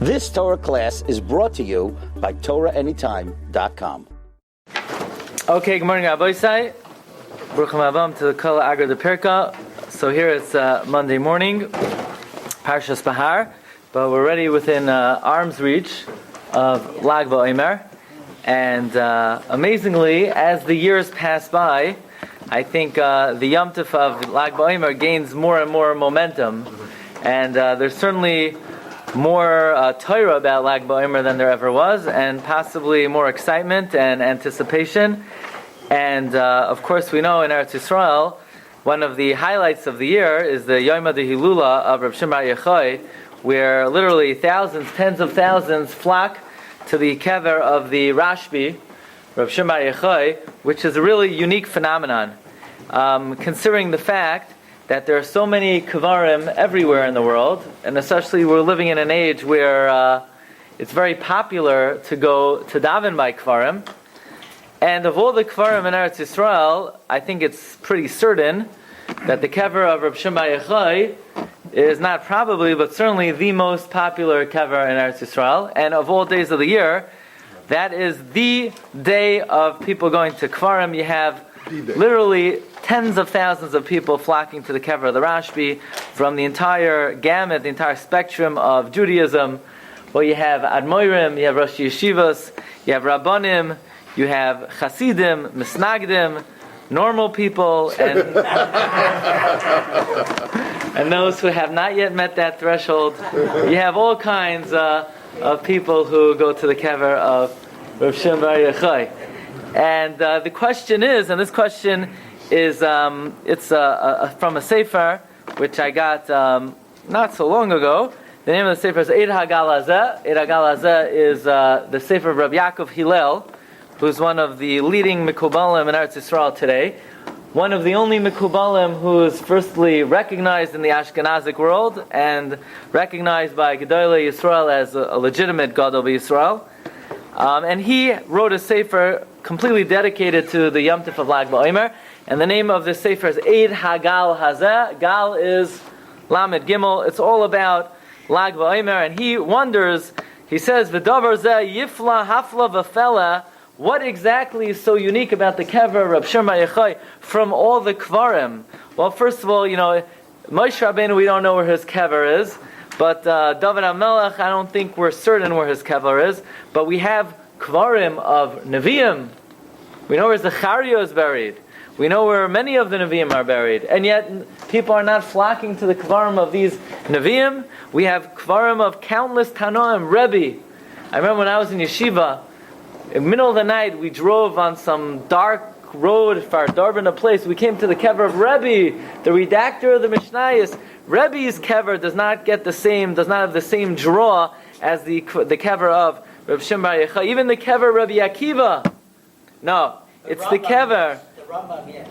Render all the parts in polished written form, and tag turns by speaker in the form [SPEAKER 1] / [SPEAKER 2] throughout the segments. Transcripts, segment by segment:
[SPEAKER 1] This Torah class is brought to you by TorahAnytime.com.
[SPEAKER 2] Okay, good morning, Rabbi Glatstein. Baruch Haba to the Kol Agra de Perka. So here it's Monday morning, Parsha Bahar, but we're already within arm's reach of Lag BaOmer. And amazingly, as the years pass by, I think the Yom Tov of Lag BaOmer gains more and more momentum. And there's certainly more Torah about Lag BaOmer than there ever was, and possibly more excitement and anticipation. And of course, we know in Eretz Yisrael, one of the highlights of the year is the Yom HaHilula of Rav Shimon Bar Yochai, where literally thousands, tens of thousands flock to the kever of the RASHBI, Rav Shimon Bar Yochai, which is a really unique phenomenon, considering the fact that there are so many kvarim everywhere in the world, and especially we're living in an age where it's very popular to go to daven by kvarim. And of all the kvarim in Eretz Yisrael, I think it's pretty certain that the kever of Rav Shimon Bar Yochai is not probably, but certainly the most popular kever in Eretz Yisrael. And of all days of the year, that is the day of people going to kvarim. You have literally tens of thousands of people flocking to the kever of the RASHBI from the entire gamut, the entire spectrum of Judaism. Well, you have Admoirim, you have Rosh Yeshivas, you have Rabbanim, you have Chasidim, Misnagdim, normal people, and and those who have not yet met that threshold. You have all kinds of people who go to the kever of Rav Shimon Bar Yochai. And the question is, and this question is, it's from a sefer which I got not so long ago. The name of the sefer is Eid HaGal Hazeh. Eid HaGal Hazeh is the sefer of Rabbi Yaakov Hillel, who's one of the leading Mekubalim in Eretz Yisrael today. One of the only Mekubalim who is firstly recognized in the Ashkenazic world and recognized by Gedolei Yisrael as a legitimate Gadol Yisrael. And he wrote a sefer completely dedicated to the Yom Tov of Lag BaOmer, and the name of this sefer is Eid HaGal Hazeh. Gal is Lamed Gimel. It's all about Lag BaOmer, and he wonders, he says, V'davar zeh yifla hafla v'fela. What exactly is so unique about the kever of Rav Shimon Bar Yochai from all the kvarim? Well, first of all, Moshe Rabbeinu, we don't know where his kever is, but David HaMelech, I don't think we're certain where his kever is, but we have kvarim of Nevi'im. We know where Zechariah is buried. We know where many of the Nevi'im are buried, and yet people are not flocking to the kvarim of these Nevi'im. We have kvarim of countless Tanoim, Rebbe. I remember when I was in yeshiva, in the middle of the night, we drove on some dark road for Darbin, place. We came to the kever of Rebbe, the redactor of the Mishnayos. Rebbe's kever does not have the same draw as the kever of Rav Shimon Bar Yochai. Even the kever of Rabbi Akiva. No, it's the kever.
[SPEAKER 3] The Rambam, yes.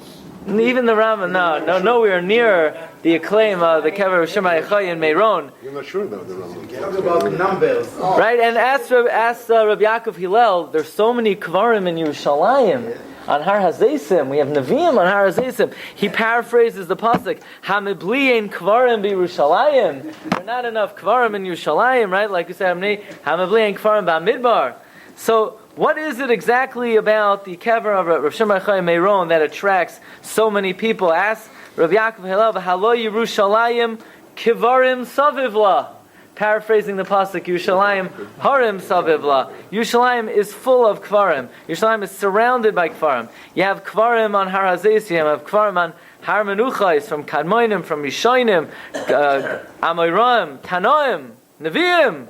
[SPEAKER 2] Even the Rambam, nowhere near the acclaim of the kever of Shimon Bar Yochai in Meron.
[SPEAKER 4] You're not sure about the Rambam.
[SPEAKER 3] Talk about the numbers.
[SPEAKER 2] Right, and ask Rabbi Yaakov Hillel, there's so many kvarim in Yerushalayim. On Har Hazesim, we have Nevi'im on Har Hazesim. He paraphrases the pasuk, "Hamibli ein kvarim b'Yerushalayim." There are not enough kvarim in Yerushalayim, right? Like you said, "Hamibli ein kvarim b'Amidbar." So, what is it exactly about the kever of Rav Shimon Bar Yochai in Meron that attracts so many people? Ask Rabbi Yaakov Hillel, "Halo Yerushalayim kvarim savivla." Paraphrasing the pasuk, Yerushalayim harim savivla. Yerushalayim is full of kvarim. Yerushalayim is surrounded by kvarim. You have kvarim on Har Hazesim, you have kvarim on Har Menuchais, from Kadmoinim, from Rishonim, Amoraim, Tanoim, Nevi'im,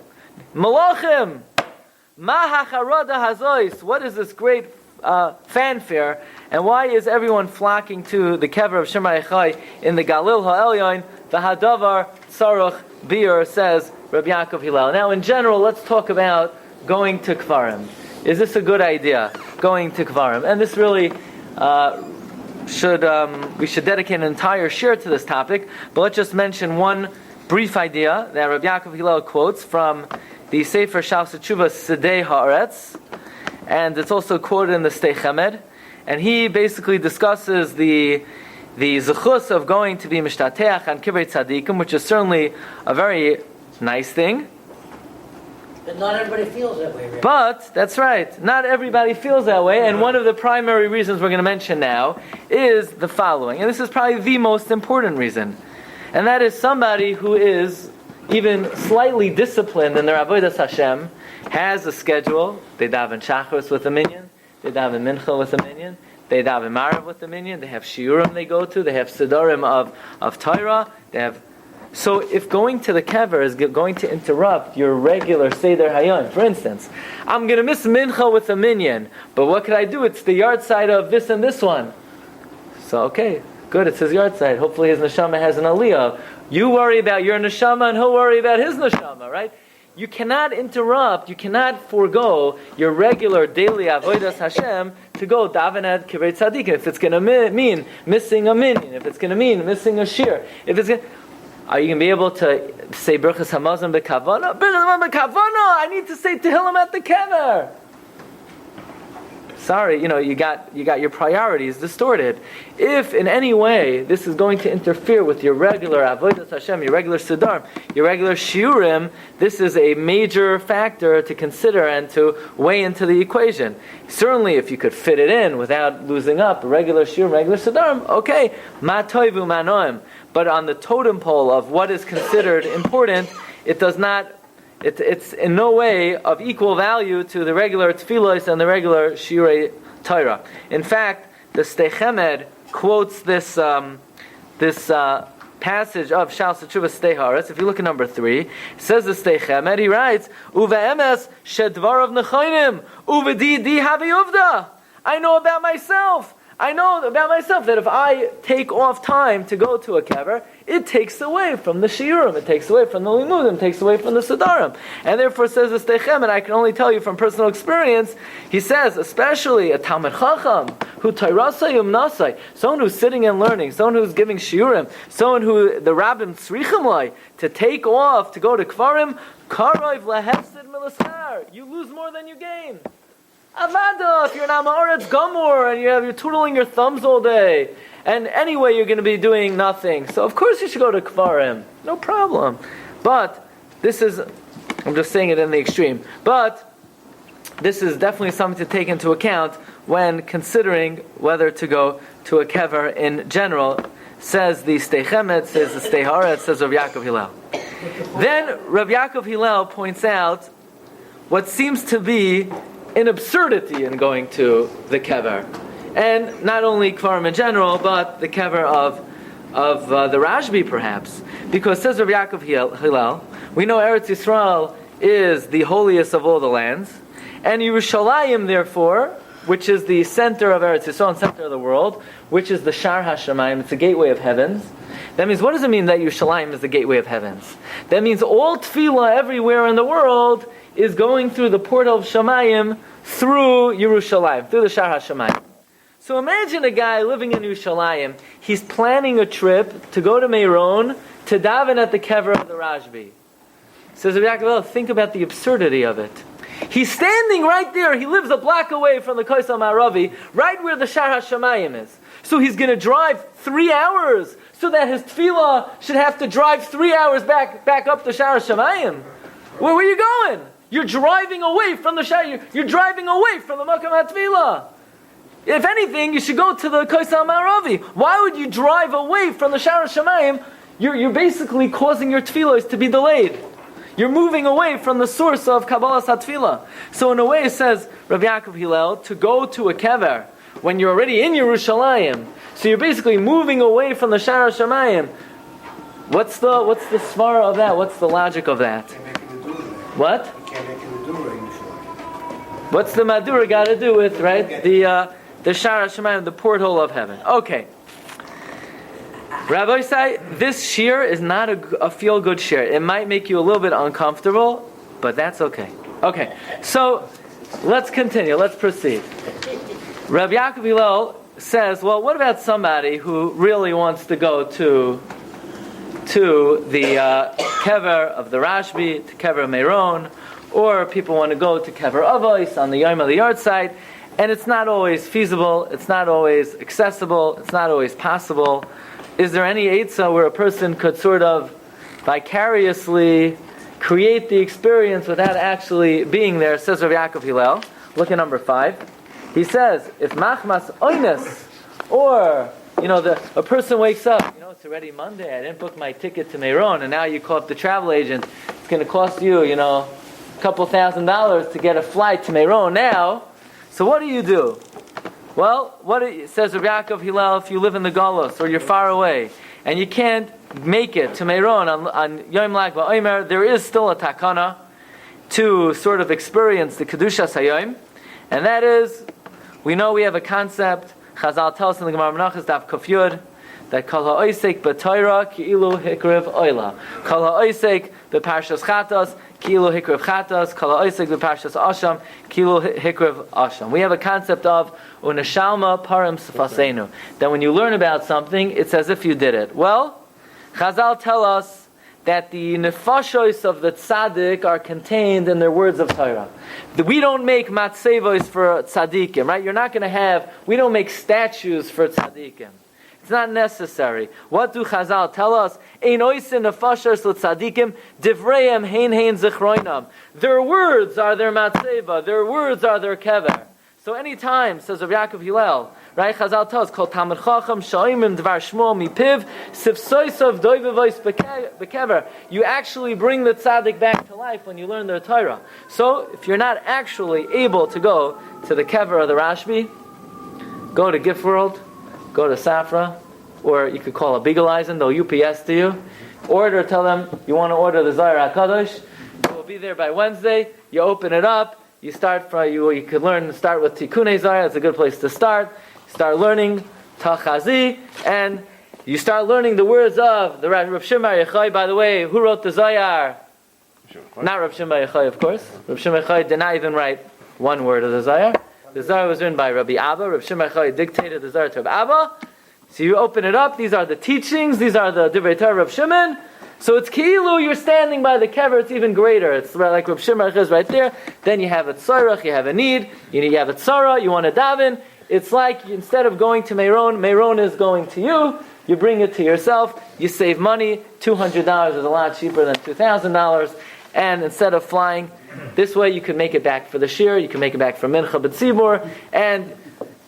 [SPEAKER 2] Malachim. Ma hacharada hazois. What is this great fanfare, and why is everyone flocking to the kever of Shimon Bar Yochai in the Galil Ha'elyon? The Hadavar Tzaruch Bir, says Rabbi Yaakov Hillel. Now, in general, let's talk about going to kvarim. Is this a good idea, going to kvarim? And this really we should dedicate an entire shiur to this topic. But let's just mention one brief idea that Rabbi Yaakov Hillel quotes from the Sefer Shas Tshuva Sidei Haaretz, and it's also quoted in the Stei Chemed. And he basically discusses the zechus of going to be mishtateach on kivrei tzadikim, which is certainly a very nice thing.
[SPEAKER 3] But not everybody feels that way, right?
[SPEAKER 2] But, that's right, not everybody feels that way, and one of the primary reasons we're going to mention now is the following, and this is probably the most important reason, and that is somebody who is even slightly disciplined in their Avodas Hashem, has a schedule. They daven Shacharis with a minyan, they daven Mincha with a minyan, they daven Marav with a minyan, they have Shiurim they go to, they have Sidorim of Torah, they have... So if going to the kever is going to interrupt your regular Seder Hayom, for instance, I'm going to miss Mincha with a minyan, but what could I do? It's the yard side of this and this one. So okay, good, it's his yard side. Hopefully his neshama has an aliyah. You worry about your neshama and he'll worry about his neshama, right? You cannot interrupt, you cannot forego your regular daily avodas Hashem to go daven at kivrei tzaddikim. If it's going to mean missing a minyan, if it's going to mean missing a shiur, if it's going, are you going to be able to say Birchas Hamazon b'kavana? Birchas Hamazon b'kavana! I need to say Tehillim at the kever. Sorry, you got your priorities distorted. If in any way this is going to interfere with your regular avodas Hashem, your regular siddur, your regular shiurim, this is a major factor to consider and to weigh into the equation. Certainly, if you could fit it in without losing up regular shiurim, regular siddur, okay, ma toivu ma noim. But on the totem pole of what is considered important, it does not. It's in no way of equal value to the regular tefillos and the regular shiurei Torah. In fact, the Steichemed quotes this passage of Shal Setshuvah Stei Haaretz. If you look at number 3, it says the Steichemed, he writes, "Uve'emes shedvarav nechonim, uvedidi havi uvda." I know about myself that if I take off time to go to a kever, it takes away from the shiurim, it takes away from the limudim, it takes away from the sidarim. And therefore says the Steichem, and I can only tell you from personal experience, he says, especially a Talmid Chacham, who Tairasai Umnasai, someone who's sitting and learning, someone who's giving shiurim, someone who the rabbim tzrichim lai, to take off, to go to kvarim, karoiv lehefsid milasar, you lose more than you gain. Avada, if you're an Amaretz Gamor and you're twiddling your thumbs all day, and anyway you're going to be doing nothing, so of course you should go to Kvarim, no problem. But this is, I'm just saying it in the extreme, but this is definitely something to take into account when considering whether to go to a kever in general. Says the Steichemet, says the Stei Haaretz, says Rav Yaakov Hillel. Then Rav Yaakov Hillel points out what seems to be an absurdity in going to the kever, and not only kvarim in general, but the kever of the RASHBI perhaps, because says Rav Yaakov Hillel, we know Eretz Yisrael is the holiest of all the lands, and Yerushalayim therefore, which is the center of Eretz Yisrael and center of the world, which is the Shar HaShamayim, it's the gateway of heavens. That means, what does it mean that Yerushalayim is the gateway of heavens? That means all tefillah everywhere in the world is going through the portal of Shamayim through Yerushalayim, through the Shar HaShamayim. So imagine a guy living in Yerushalayim, he's planning a trip to go to Meron to daven at the kever of the RASHBI. Says Rabbi Yaakov, think about the absurdity of it. He's standing right there, he lives a block away from the Koisel Ma'aravi, right where the Shar HaShamayim is. So he's going to drive 3 hours, so that his tefillah should have to drive 3 hours back up the Shar HaShamayim. Where are you going? You're driving away from the Shar. You're driving away from the Makam HaTefillah. If anything, you should go to the Koisel Ma'aravi. Why would you drive away from the Shar HaShamayim? You're basically causing your tefillos to be delayed. You're moving away from the source of Kabbalah HaTefillah. So in a way, it says Rabbi Yaakov Hillel, to go to a kever when you're already in Yerushalayim. So you're basically moving away from the Shar HaShamayim. What's the svara of that? What's the logic of that? What? What's the Madura got to do with, right? The Shar HaShamayim, the porthole of heaven. Okay. Rabbi say this shiur is not a feel-good shiur. It might make you a little bit uncomfortable, but that's okay. Okay, so let's continue. Let's proceed. Rabbi Yaakov Hillel says, well, what about somebody who really wants to go to the kever of the RASHBI, to kever of Meron, or people want to go to kever Avos on the Yom of the yard side, and it's not always feasible, it's not always accessible, it's not always possible. Is there any eitzah where a person could sort of vicariously, create the experience without actually being there, says Rabbi Yaakov Hillel. Look at number 5. He says, if machmas oines, or, a person wakes up, it's already Monday, I didn't book my ticket to Meron, and now you call up the travel agent, it's going to cost you, a couple $1,000s to get a flight to Meron now. So what do? Well, says Rabbi Yaakov Hillel, if you live in the Galus, or you're far away, and you can't make it to Meron on Yom Lag BaOmer, there is still a takana to sort of experience the Kedushas HaYom, and that is, we know we have a concept, Chazal tells us in the Gemara Menachos Daf Kuf Yud, that Kol ha'oisek b'Torah ki'ilu hikriv oila. Kol ha'oisek b'Parshas Chatas ki'ilu hikriv Chatas. Kol ha'oisek b'Parshas Asham ki'ilu hikriv Asham. We have a concept of unashalma parim sefasenu, that when you learn about something, it's as if you did it. Well, Chazal tell us that the nefashos of the tzaddik are contained in their words of Torah. We don't make matzevos for tzaddikim, right? We don't make statues for tzaddikim. It's not necessary. What do Chazal tell us? Ein oisin nefashos l'tzaddikim divreim hein zichroinam. Their words are their matzeva. Their words are their kever. So anytime, says Rabbi Yaakov Hillel, right? Chazal tells, "Kol Talmid Chacham shoimim dvar shmo mipiv sifsoisav doivevois bekever." You actually bring the tzaddik back to life when you learn their Torah. So if you're not actually able to go to the kever of the RASHBI, go to Gift World, go to Safra, or you could call a Beagleizen, they'll UPS to you. Tell them you want to order the Zohar HaKadosh. It will be there by Wednesday. You open it up. You start you could start with Tikkunei Zohar. It's a good place to start. Start learning Tachazi, and you start learning the words of the Rav Shimon Bar Yochai. By the way, who wrote the Zohar? Not Rav Shimon Bar Yochai, of course. Rav Shimon Bar Yochai did not even write one word of the Zohar. The Zohar was written by Rabbi Abba. Rav Shimon Bar Yochai dictated the Zohar to Rabbi Abba. So you open it up. These are the teachings. These are the Divrei Torah of Rav Shimon. So it's ki'ilu, you're standing by the kever, it's even greater. It's like Rav Shimon is right there. Then you have a tzorach, you have a need, you have a tzara, you want to daven. It's like instead of going to Meron, Meron is going to you. You bring it to yourself. You save money. $200 is a lot cheaper than $2,000. And instead of flying, this way you can make it back for the Shiur, you can make it back for Mincha B'Tzibur. And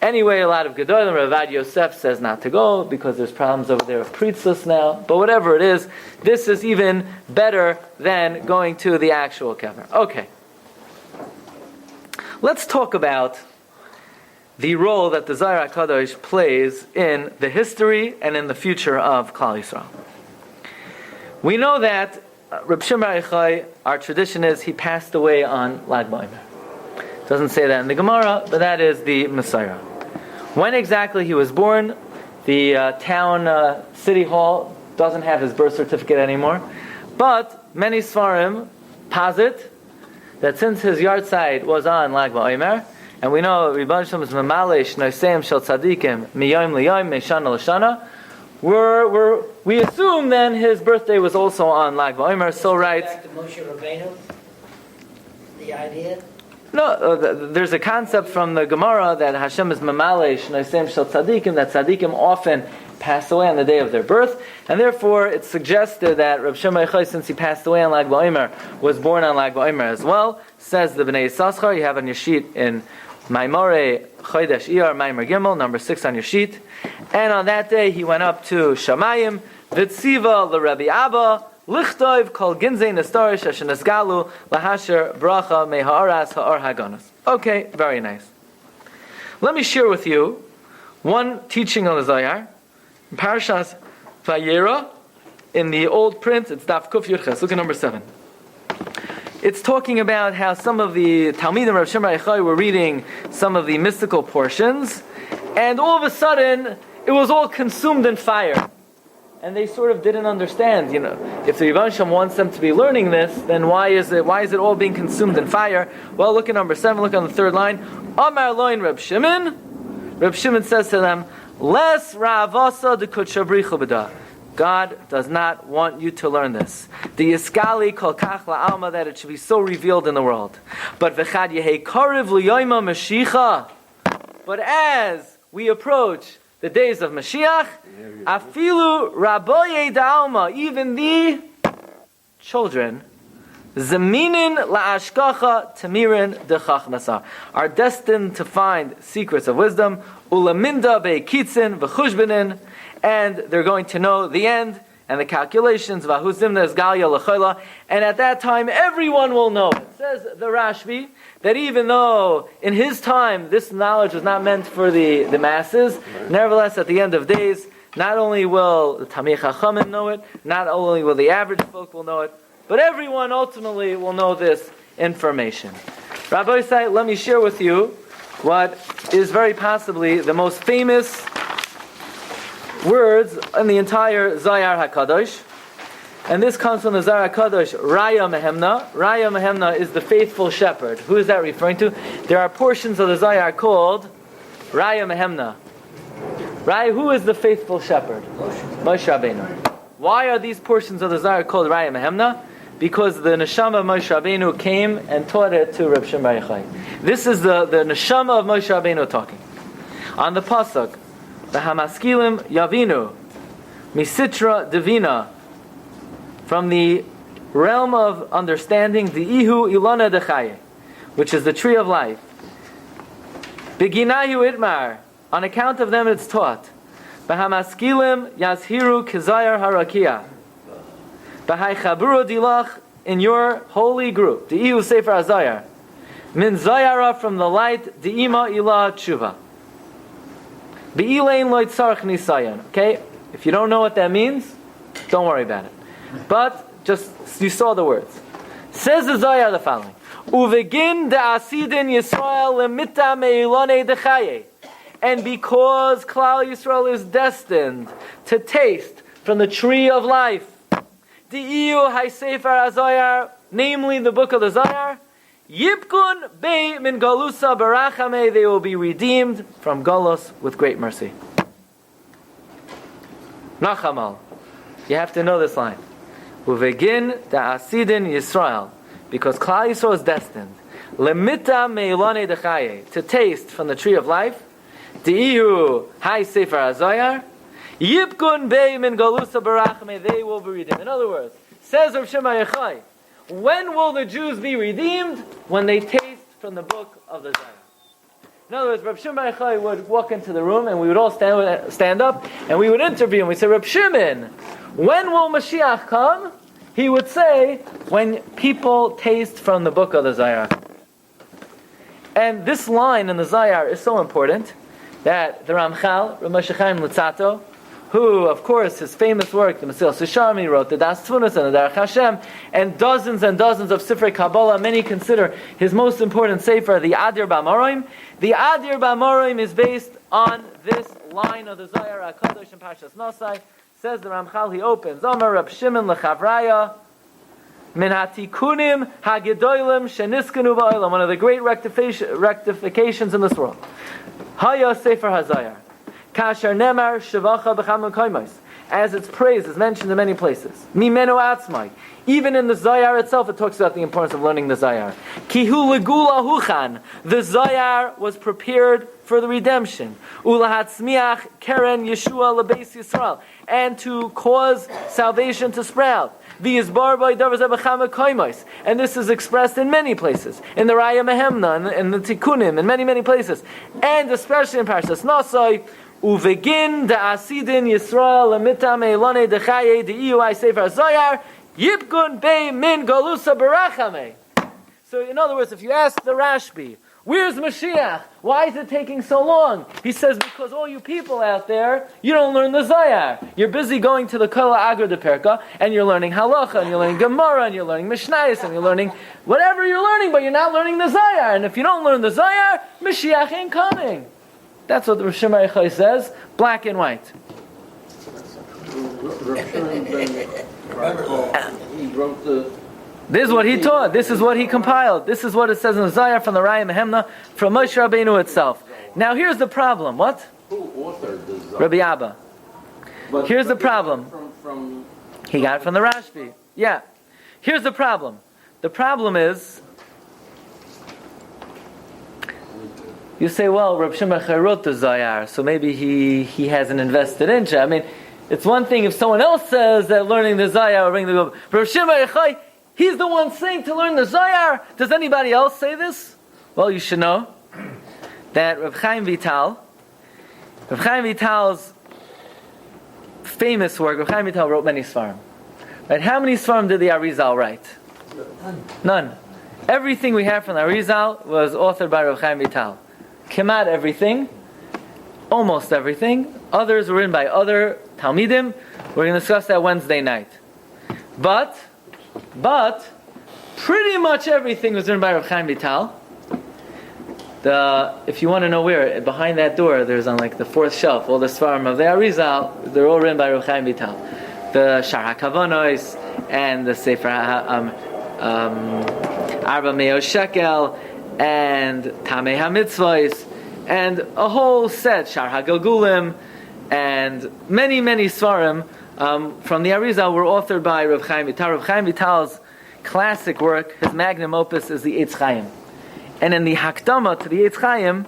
[SPEAKER 2] anyway, a lot of Gedolim, Ravad Yosef says not to go because there's problems over there of Pritzlus now. But whatever it is, this is even better than going to the actual kever. Okay. Let's talk about the role that the Zohar HaKadosh plays in the history and in the future of Klal Yisrael. We know that Reb Shimon Bar Yochai, our tradition is he passed away on Lag BaOmer. Doesn't say that in the Gemara, but that is the Messiah. When exactly he was born, the town city hall doesn't have his birth certificate anymore, but many Sfarim posit that since his yahrzeit was on Lag BaOmer, and we know Rebbeinu Shalom is memalesh noiseim shel tzadikim miyom liyom meishana l'shana, we assume then his birthday was also on Lag BaOmer. So writes.
[SPEAKER 3] Back to Moshe Rabbeinu, the idea.
[SPEAKER 2] No, there's a concept from the Gemara that Hashem is memalesh noiseim shel tzadikim, that tzadikim often pass away on the day of their birth, and therefore it's suggested that Reb Shimon Bar Yochai, since he passed away on Lag BaOmer, was born on Lag BaOmer as well. Says the Bnei Yissaschar, you have on your sheet in Maimore Chodesh Iyar Maimer Gimel, number 6 on your sheet. And on that day he went up to Shamayim, Vitziva l'Rebbe Abba, Lichtov kol ginzei nestarish asher nesgalu lahasher bracha meha'aras ha'ar haganos. Okay, very nice. Let me share with you one teaching on the Zohar. In Parshas Vayera, in the old print, it's Daf Kuf Yud Ches. Look at number 7. It's talking about how some of the Talmidim of Rav Shimon Bar Yochai were reading some of the mystical portions, and all of a sudden, it was all consumed in fire. And they sort of didn't understand, if the Rebbeinu Shalom wants them to be learning this, then why is it all being consumed in fire? Well, look at number 7, look on the third line. Amar loin Reb Shimon. Reb Shimon says to them, Les Ravasa de Kutshabrichu b'da. God does not want you to learn this. The Yiskali kol kach la'alma, that it should be so revealed in the world. But v'chad yehei kariv l'yoyma Mashiach. But as we approach the days of Mashiach, afilu raboye da'alma, even the children Zeminin la'ashkacha tamirin dechachmasah, are destined to find secrets of wisdom. Ulaminda be'kitzin v'chushbenin, and they're going to know the end and the calculations. V'ahuzimna esgalia l'chayla, and at that time everyone will know. It says the RASHBI that even though in his time this knowledge was not meant for the masses, nevertheless at the end of days, not only will the Tamei Chachamim know it, not only will the average folk will know it, but everyone ultimately will know this information. Rabbi Glatstein, let me share with you what is very possibly the most famous words in the entire Zohar HaKadosh. And this comes from the Zohar HaKadosh, Raya Mehemna. Raya Mehemna is the faithful shepherd. Who is that referring to? There are portions of the Zohar called Raya Mehemna. Raya, who is the faithful shepherd? Moshe Rabbeinu. Why are these portions of the Zohar called Raya Mehemna? Because the neshama of Moshe Rabbeinu came and taught it to Reb Shimon Bar Yochai. This is the neshama of Moshe Rabbeinu talking. On the pasuk, the Hamaskilim Yavinu, Misitra Divina, from the realm of understanding, the Ihu Ilana Dechaye, which is the tree of life. Beginayu Idmar, on account of them it's taught. Bahamaskilim Yazhiru Kizayar Harakia. Bahai Chaburu Dilach, in your holy group, the Ihu Sefer Azayar. Min Zayara, from the light, the Ima Ilah Tshuva. Be'ilein Loit Sarach Nisayan. Okay? If you don't know what that means, don't worry about it. But just you saw the words. Says the Zohar the following: Uvegin da'asidin Yisrael lemita me'ilone dechaye. And because Klal Yisrael is destined to taste from the tree of life, Di'iyu ha'sefer HaZohar, namely the book of the Zohar, Yibkun be min galusa barachame, they will be redeemed from Galus with great mercy. Nachamal. You have to know this line. Uvegin da'asidin Yisrael, because Klal Yisrael is destined lemita me'ilane dechaye, to taste from the tree of life. Di'ihu hai sefer HaZohar, yibkun bei min galusa barachme, they will be redeemed. In other words, says Rav Shimon Bar Yochai, when will the Jews be redeemed? When they taste from the book of the Zohar. In other words, Rav Shimon Bar Yochai would walk into the room and we would all stand up and we would interview him. We say, Rav Shimon, when will Mashiach come? He would say, when people taste from the book of the Zohar. And this line in the Zohar is so important that the Ramchal, Rav Moshe Chaim Luzzatto, who, of course, his famous work, the Mesilas Yesharim, he wrote the Das Tfunos and the Derech Hashem, and dozens of Sifrei Kabbalah. Many consider his most important sefer, the Adir B'Amorim. The Adir B'Amorim is based on this line of the Zohar HaKadosh in Parshas Nosai. Says the Ramchal, he opens, Omer Rab Shimon L'Chavraya, Min HaTikunim HaGedolim Sheniskenu Ba'olam, one of the great rectifications in this world. Haya Sefer HaZohar. Kasher Nemar Shavacha B'Cham Koimos, as its praise is mentioned in many places. Mimenu Atzmai. Even in the Zohar itself, it talks about the importance of learning the Zohar. Kihu Legula Huchan. The Zohar was prepared for the redemption. Ulahatzmiach Keren Yeshua Lebeis Yisrael, and to cause salvation to sprout. And this is expressed in many places, in the Raya Mehemna, in the Tikkunim, in many places, and especially in Parshas Nosai. Uvegin da'asidin Yisrael lemita me'ilane dechaye di'iyu ai sefer HaZohar yibkun bei min galusa barachame. So, in other words, if you ask the RASHBI, where's Mashiach? Why is it taking so long? He says, because all you people out there, you don't learn the Zohar. You're busy going to the Kol Agra de Perka, and you're learning Halacha, and you're learning Gemara, and you're learning Mishnayos, and you're learning whatever you're learning, but you're not learning the Zohar. And if you don't learn the Zohar, Mashiach ain't coming. That's what the Rav Shimon Bar Yochai says, black and white.
[SPEAKER 4] He wrote the...
[SPEAKER 2] This is what he taught. This is what he compiled. This is what it says in the Zohar from the Raya Mehemna, from Moshe Rabbeinu itself. Now here's the problem. What?
[SPEAKER 4] Who authored the Zohar?
[SPEAKER 2] Rabbi Abba. Here's the problem. He got it from the RASHBI. Yeah. Here's the problem. The problem is, you say, well, Rabbi Shimon Bar Yochai wrote the Zohar, so maybe he has an invested interest. I mean, it's one thing if someone else says that learning the Zohar will bring the good. Rabbi Shimon Bar Yochai, He's the one saying to learn the Zohar. Does anybody else say this? Well, you should know that Rav Chaim Vital's famous work, Rav Chaim Vital wrote many Svarim. Right? How many Svarim did the Arizal write? None. Everything we have from the Arizal was authored by Rav Chaim Vital. Kemat everything, almost everything. Others were written by other Talmidim. We're going to discuss that Wednesday night. But pretty much everything was written by Rav Chaim Vital. If you want to know where, behind that door, there's on like the fourth shelf, all the Svarim of the Arizal, they're all written by Rav Chaim Vital. The Shar HaKavonos and the Sefer Arba Meo Shekel and Tamei HaMitzvos and a whole set, Shar HaGilgulim, and many Svarim from the Arizal were authored by Rav Chaim Vital. Rav Chaim Vital's classic work, his magnum opus, is the Eitz Chaim. And in the Hakdama to the Eitz Chaim,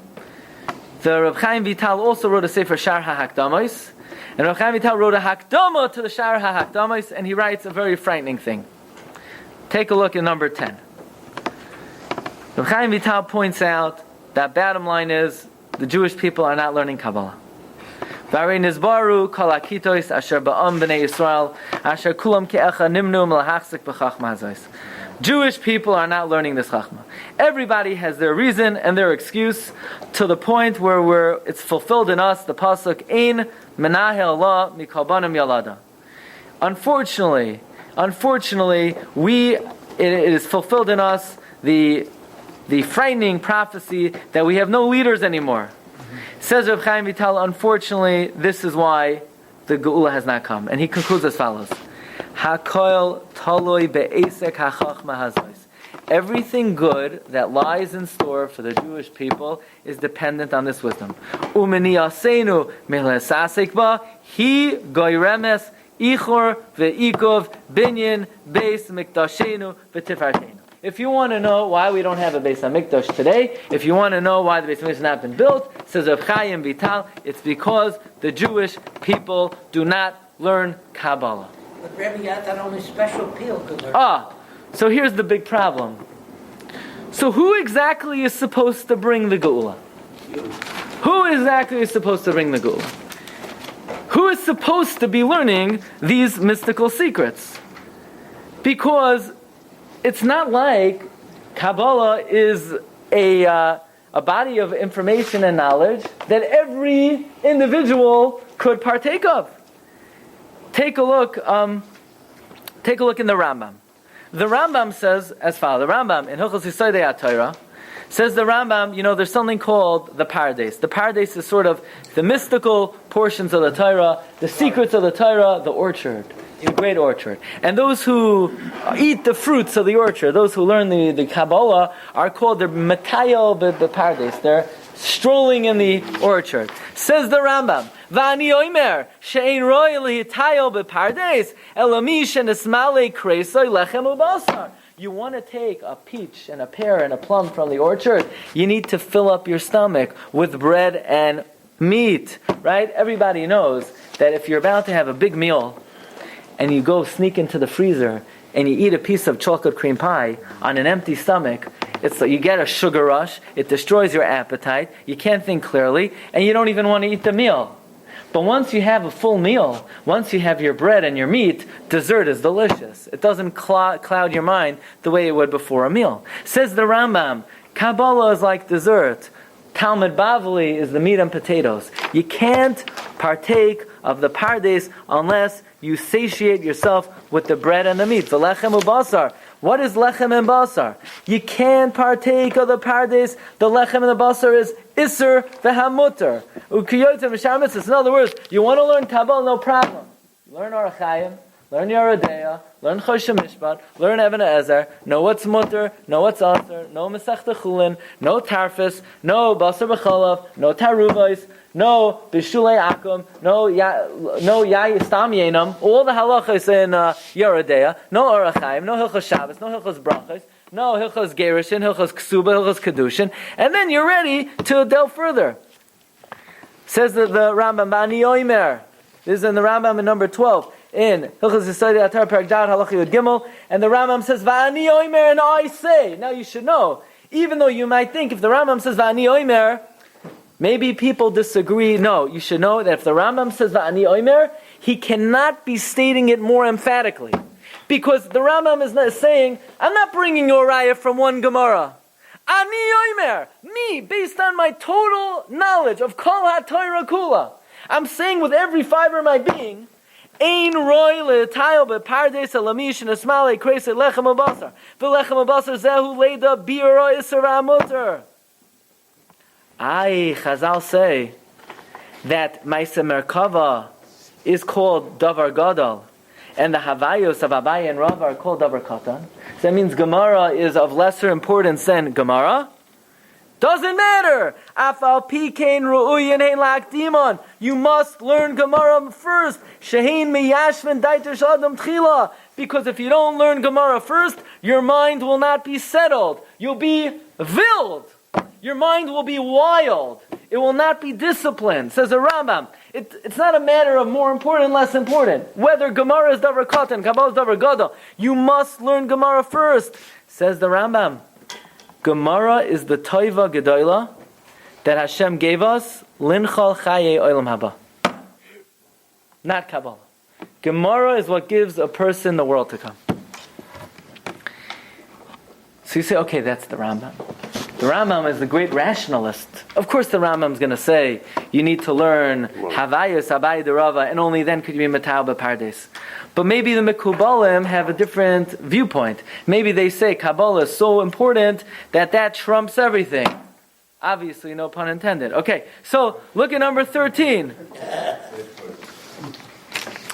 [SPEAKER 2] the Rav Chaim Vital also wrote a Sefer Shar HaHakdamos, and Rav Chaim Vital wrote a Hakdama to the Shar HaHakdamos, and he writes a very frightening thing. Take a look at number 10. Rav Chaim Vital points out that bottom line is the Jewish people are not learning Kabbalah. V'arei nizbaru kol hakitos asher ba'am b'nei Yisrael asher kulam ke'echa nimnu m'lahachzik b'chachma hazos. Jewish people are not learning this chachma. Everybody has their reason and their excuse, to the point where it's fulfilled in us, the pasuk ein menahel la mikol banim yalada. Unfortunately, it is fulfilled in us the frightening prophecy that we have no leaders anymore. Says Rav Chaim Vital, unfortunately, this is why the Geula has not come. And he concludes as follows. HaKoil taloi be'esek ha'chachma hazos. Everything good that lies in store for the Jewish people is dependent on this wisdom. Umeni asenu milesasek ba hi goyremes ichor ve'ikov binyan beis mikdashenu v'tifartenu. If you want to know why we don't have a Beis HaMikdash today, if you want to know why the Beis HaMikdash has not been built, says Rav Chaim Vital, it's because the Jewish people do not learn Kabbalah.
[SPEAKER 3] But Rebbe got that only special peel could learn.
[SPEAKER 2] So here's the big problem. So who exactly is supposed to bring the Geula? Who exactly is supposed to bring the Geula? Who is supposed to be learning these mystical secrets? Because it's not like Kabbalah is a body of information and knowledge that every individual could partake of. Take a look in the Rambam. The Rambam says as follows. The Rambam in Hilchos Yisodei Torah says, the Rambam, there's something called the Pardes. The Pardes is sort of the mystical portions of the Torah, the secrets of the Torah, the orchard. The great orchard. And those who eat the fruits of the orchard, those who learn the Kabbalah, are called the Matayel B'Pardes. They're strolling in the orchard. Says the Rambam, V'ani oimer, she'ein roi li'tayel b'Pardes, elami she'nesmale kreisoi lechem u'basar. You want to take a peach and a pear and a plum from the orchard, you need to fill up your stomach with bread and meat. Right? Everybody knows that if you're about to have a big meal, and you go sneak into the freezer and you eat a piece of chocolate cream pie on an empty stomach, it's like you get a sugar rush, it destroys your appetite, you can't think clearly, and you don't even want to eat the meal. But once you have a full meal, once you have your bread and your meat, dessert is delicious. It doesn't cloud your mind the way it would before a meal. Says the Rambam, Kabbalah is like dessert. Talmud Bavli is the meat and potatoes. You can't partake of the Pardes unless you satiate yourself with the bread and the meat. The lechem ubasar. What is lechem and basar? You can't partake of the Pardes. The lechem and the basar is iser v'hamuter. Ukiyotem v'sharmitzvos. In other words, you want to learn Kabbalah, no problem. Learn Orach Chaim, learn Yerodea, learn Choshen Mishpat, learn Even Ezer, know what's mutter, know what's aser, know Masechta Chulin, know Tarfus, know Basar B'cholav, know Taruvos, know B'shulei Akum, know Stam Yenam, all the halachas in Yerodea, know Orach Chaim, know Hilchos Shabbos, know Hilchos Brachos, know Hilchos Gerushin, Hilchos Ksuba, Hilchos Kedushin, and then you're ready to delve further. Says the Rambam, Bani Oimer. This is in the Rambam in number 12. in Hilchos Yesodei Torah Perek Dal Halacha Yud Gimel, and the Rambam says Va'ani Omer, and I say. Now you should know, even though you might think if the Rambam says Va'ani Omer, maybe people disagree. No, you should know that if the Rambam says Va'ani Omer, he cannot be stating it more emphatically, because the Rambam is not saying, I'm not bringing you a raya from one Gemara. Ani Omer, me, based on my total knowledge of Kol HaTorah Kula, I'm saying with every fiber of my being, Ein roi le'tayel be'pardes alamish nesmale kreise lechem abasar v'lechem abasar zehu leida bi'ro iser v'amuter. Chazal say that Maisa Merkava is called Davar Gadol, and the Havayos of Abaye and Rav are called Davar Katan. So that means Gemara is of lesser importance than Gemara. Doesn't matter. Afal pikein ru'uyin hein lakdimon. You must learn Gemara first. Shehin miyashvin daiter shadam tchila. Because if you don't learn Gemara first, your mind will not be settled. You'll be wild. Your mind will be wild. It will not be disciplined. Says the Rambam. It's not a matter of more important, less important. Whether Gemara is davar katan, Kabbalah is davar gadol, you must learn Gemara first. Says the Rambam. Gemara is the toiva gedola that Hashem gave us, linchal chaye olam haba. Not Kabbalah. Gemara is what gives a person the world to come. So you say, okay, that's the Rambam. The Rambam is the great rationalist. Of course the Rambam is going to say, you need to learn Havayas, Abaye Derava, and only then could you be Matau B'Pardes. But maybe the Mekubalim have a different viewpoint. Maybe they say Kabbalah is so important that trumps everything. Obviously, no pun intended. Okay, so look at number 13.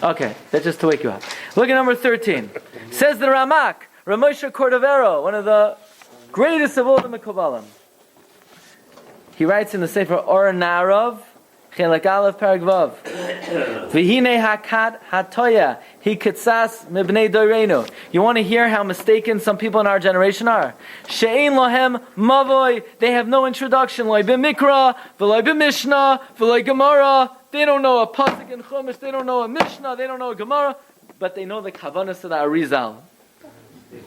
[SPEAKER 2] Okay, that's just to wake you up. Look at number 13. Says the Ramak, Ramosha Cordovero, one of the greatest of all the Mekubalim. He writes in the Sefer Or Narav, Chelek Aleph Perek Vav, V'hinei hakat hatoya hikitsas mibnei doreinu. You want to hear how mistaken some people in our generation are? She'ein lohem mavoy. They have no introduction. Loy b'mikra, v'loy b'mishnah, v'loy gemara. They don't know a pasuk in Chumash. They don't know a mishnah. They don't know a gemara. But they know the kavanas of the Arizal.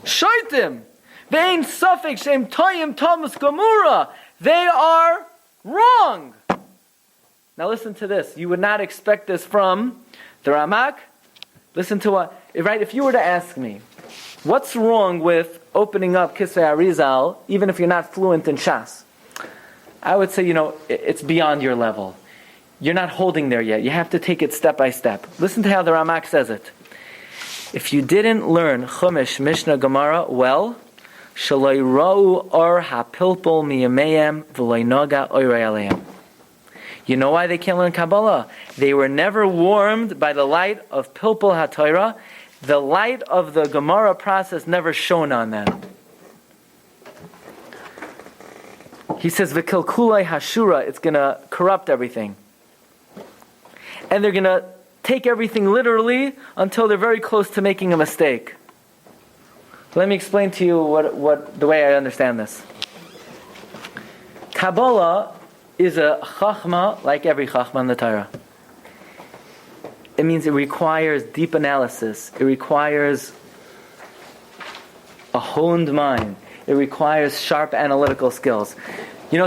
[SPEAKER 2] Shaitim. They ain't suffix. Shem toyim thomas gemura. They are wrong. Now listen to this. You would not expect this from the Ramak. Listen to what, right? If you were to ask me, what's wrong with opening up Kisvei Arizal, even if you're not fluent in Shas? I would say, it's beyond your level. You're not holding there yet. You have to take it step by step. Listen to how the Ramak says it. If you didn't learn Chumash, Mishnah, Gemara well, Shaloi ra'u or ha'pilpul miyameim v'loi noga oirei aleim. You know why they can't learn Kabbalah? They were never warmed by the light of Pilpul HaTorah. The light of the Gemara process never shone on them. He says, V'kilkulei hashura, it's going to corrupt everything. And they're going to take everything literally until they're very close to making a mistake. Let me explain to you what the way I understand this. Kabbalah is a chachma like every chachma in the Torah. It means it requires deep analysis. It requires a honed mind. It requires sharp analytical skills.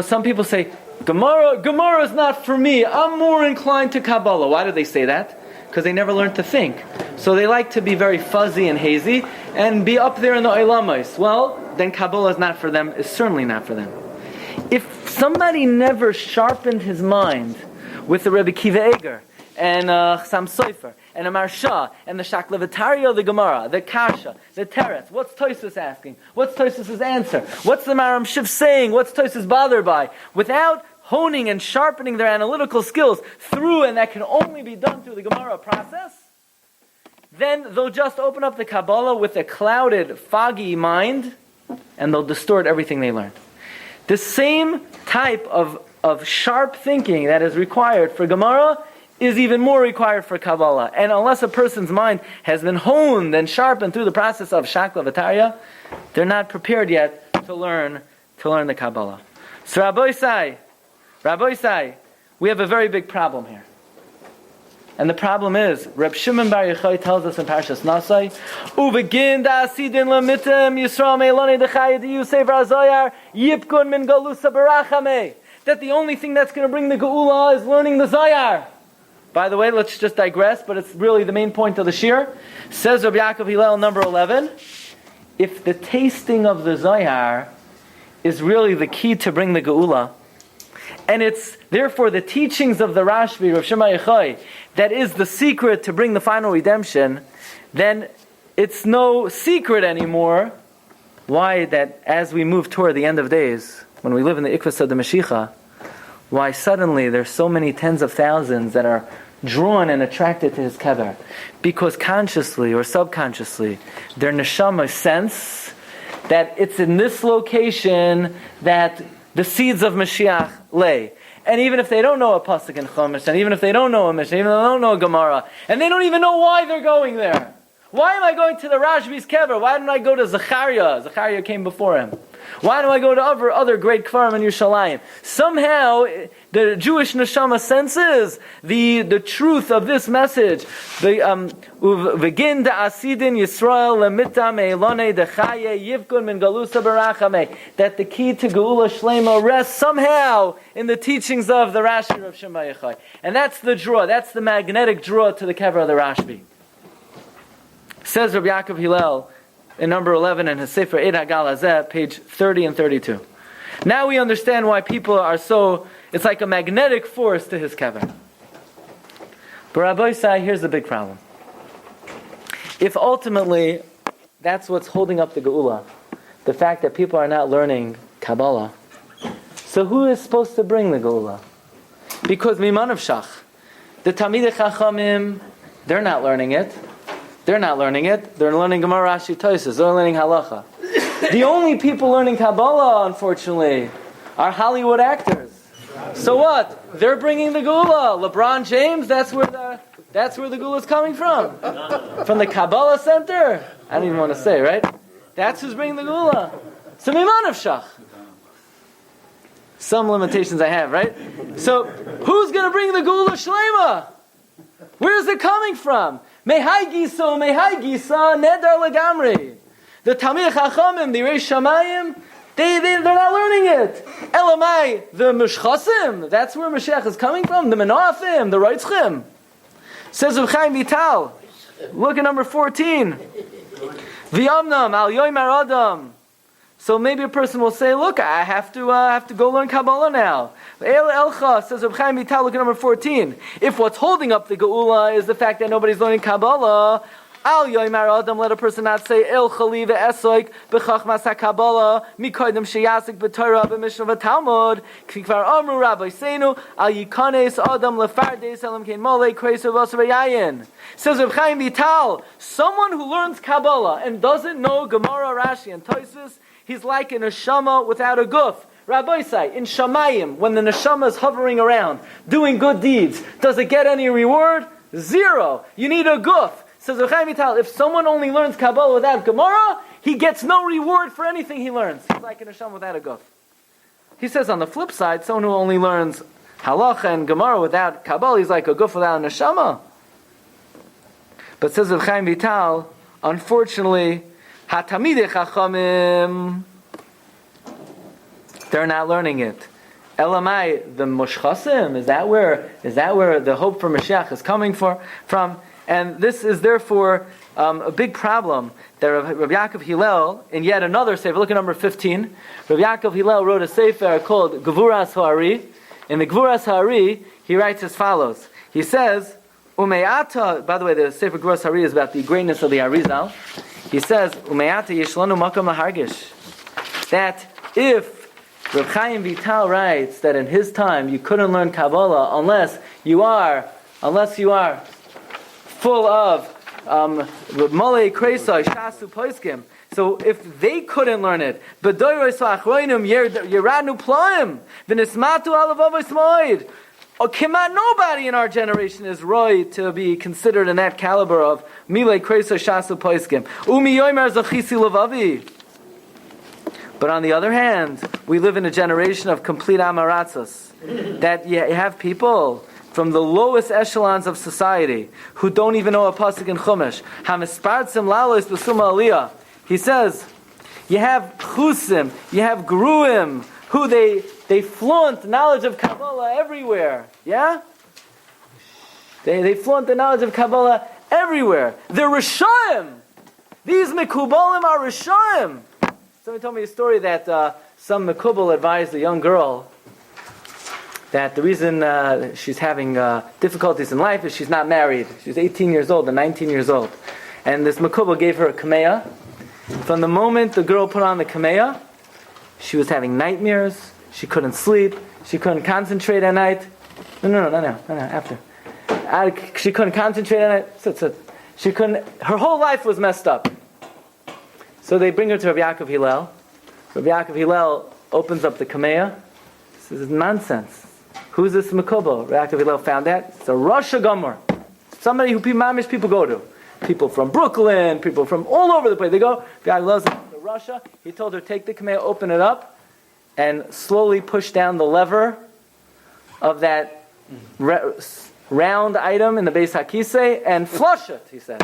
[SPEAKER 2] Some people say, Gemara is not for me. I'm more inclined to Kabbalah. Why do they say that? Because they never learned to think. So they like to be very fuzzy and hazy and be up there in the Olamais. Well, then Kabbalah is not for them. It's certainly not for them. If somebody never sharpened his mind with the Rebbe Kiva Eger and Chassam Sofer and a Marsha and the Shaklevatario of the Gemara, the Kasha, the Teretz, what's Tosfos asking? What's Tosfos' answer? What's the Maram Shiv saying? What's Tosfos bothered by? Without honing and sharpening their analytical skills through, and that can only be done through the Gemara process, then they'll just open up the Kabbalah with a clouded, foggy mind, and they'll distort everything they learned. The same type of sharp thinking that is required for Gemara is even more required for Kabbalah. And unless a person's mind has been honed and sharpened through the process of Shakla V'Tarya, they're not prepared yet to learn the Kabbalah. So Rabbi Isai, we have a very big problem here. And the problem is, Reb Shimon Bar Yochai tells us in Parshas Nasai, "Uvegin da'asidin lamitim Yisrael me'elonei dechayah di'yusei v'azoyar yipkun min galusa barachamei." That the only thing that's going to bring the geula is learning the Zohar. By the way, let's just digress, but it's really the main point of the Shiur. Says Rabbi Yaakov Hillel, number 11, if the tasting of the Zohar is really the key to bring the geula, and it's therefore the teachings of the RASHBI, Rav Shema Yochai, that is the secret to bring the final redemption, then it's no secret anymore why that as we move toward the end of days, when we live in the Ikvus of the Mashiach, why suddenly there's so many tens of thousands that are drawn and attracted to his kever. Because consciously or subconsciously, their neshama sense that it's in this location that the seeds of Mashiach lay. And even if they don't know a pasuk in Chumash, and even if they don't know a Mishnah, even if they don't know a Gemara, and they don't even know why they're going there. Why am I going to the RASHBI's kever? Why didn't I go to Zechariah? Zechariah came before him. Why do I go to other great kfarim in Yerushalayim? Somehow, the Jewish neshama senses the truth of this message. V'gin da'asidin Yisrael lemita me'elonei dechayeh yivkun min galusa barachamei. That the key to Geula Shlema rests somehow in the teachings of the Rashi of Shema Yochai. And that's the draw, that's the magnetic draw to the kever of the RASHBI. Says Rabbi Yaakov Hillel, in number 11 in his Sefer Eid Hagal Hazeh, page 30 and 32. Now we understand why people are so, it's like a magnetic force to his kever. But Rabbi Sai, here's the big problem. If ultimately that's what's holding up the Geula, the fact that people are not learning Kabbalah, so who is supposed to bring the Geula? Because Miman of Shach, the Talmidei Chachamim, they're not learning it. They're not learning it. They're learning Gemara, Rashi, Tosas. They're learning Halacha. The only people learning Kabbalah, unfortunately, are Hollywood actors. So what? They're bringing the Geula. LeBron James, that's where the Geula is coming from. From the Kabbalah Center. I don't even want to say, right? That's who's bringing the Geula. So Miman of Shach. Some limitations I have, right? So who's going to bring the Geula Shlema? Where's it coming from? Mehai Gisa, Nedar Lagamri. The Talmidei Chachamim, the Reish Shamayim, they're not learning it. Elamai, the Mishchasim, that's where Mashiach is coming from. The Menafim, the Reitzchim. Says Reb Chaim Vital, look at number 14. V'yamnam al yoymar adam. So maybe a person will say, look, I have to go learn Kabbalah now. El Elcha, says Reb Chaim Vital, look at number 14. If what's holding up the Geula is the fact that nobody's learning Kabbalah, Al Yoymar Adam, let a person not say El Chali ve'esoik b'chachmas HaKabbalah mikodim sheyasik b'Torah b'Mishnah v'Talmud kvar amru Rabbi Seinu al yikanes Adam lefardes elam kein molei kreisu v'osav yayin. Says Reb Chaim Vital, someone who learns Kabbalah and doesn't know Gemara, Rashi, and Tosas, he's like a neshama without a guf. Rabbi say, in Shamayim, when the neshama is hovering around, doing good deeds, does it get any reward? Zero. You need a guf. Says Reb Chaim Vital, if someone only learns Kabbalah without Gemara, he gets no reward for anything he learns. He's like a neshama without a guf. He says on the flip side, someone who only learns Halacha and Gemara without Kabbalah, he's like a guf without a neshama. But says Reb Chaim Vital, unfortunately, Hatamidei Chachamim, they're not learning it. Elamai, the Moshchasim, is that where the hope for Mashiach is coming from? And this is therefore a big problem that Rabbi Yaakov Hillel, in yet another sefer, look at number 15, Rabbi Yaakov Hillel wrote a sefer called Gevuras Ha'ari. In the Gevuras Ha'ari, he writes as follows. He says, Umeata, by the way, the sefer Gevuras Ha'ari is about the greatness of the Arizal. He says, Umeata yeshlanu makam lahargish. That if Reb Chaim Vital writes that in his time you couldn't learn Kabbalah unless you are full of Molei Kreisai, Shasu Poiskim. So if they couldn't learn it, B'doyros Achroinim Yeranu Ploim, V'nismatu Alavavos Moed. Nobody in our generation is right to be considered in that caliber of Milei Kreisai, Shasu Poiskim. Umi Yomer Zachisi Lavavi. But on the other hand, we live in a generation of complete amaratzos. That you have people from the lowest echelons of society, who don't even know a pasuk in Chumash. Hamispartzim lalos b'suma aliyah. He says, you have chusim, you have gruim, who they flaunt knowledge of Kabbalah everywhere. Yeah? They flaunt the knowledge of Kabbalah everywhere. They're Rishaim. These Mekubalim are Rishaim. Somebody told me a story that some Mekubal advised a young girl that the reason she's having difficulties in life is she's not married. She's 18 years old and 19 years old. And this Mekubal gave her a kameah. From the moment the girl put on the kameah, she was having nightmares. She couldn't sleep. She couldn't concentrate at night. No, after. She couldn't concentrate at night. Sit. She couldn't. Her whole life was messed up. So they bring her to Rabbi Yaakov Hillel. Rabbi Yaakov Hillel opens up the kameah. This is nonsense. Who's this Mekubal? Rabbi Yaakov Hillel found that. It's a Rosh Gomer. Somebody who mamish people go to. People from Brooklyn, people from all over the place. They go. Rabbi Yaakov Hillel's to Russia. He told her, take the kameah, open it up, and slowly push down the lever of that round item in the Beis HaKisei and flush it, he said.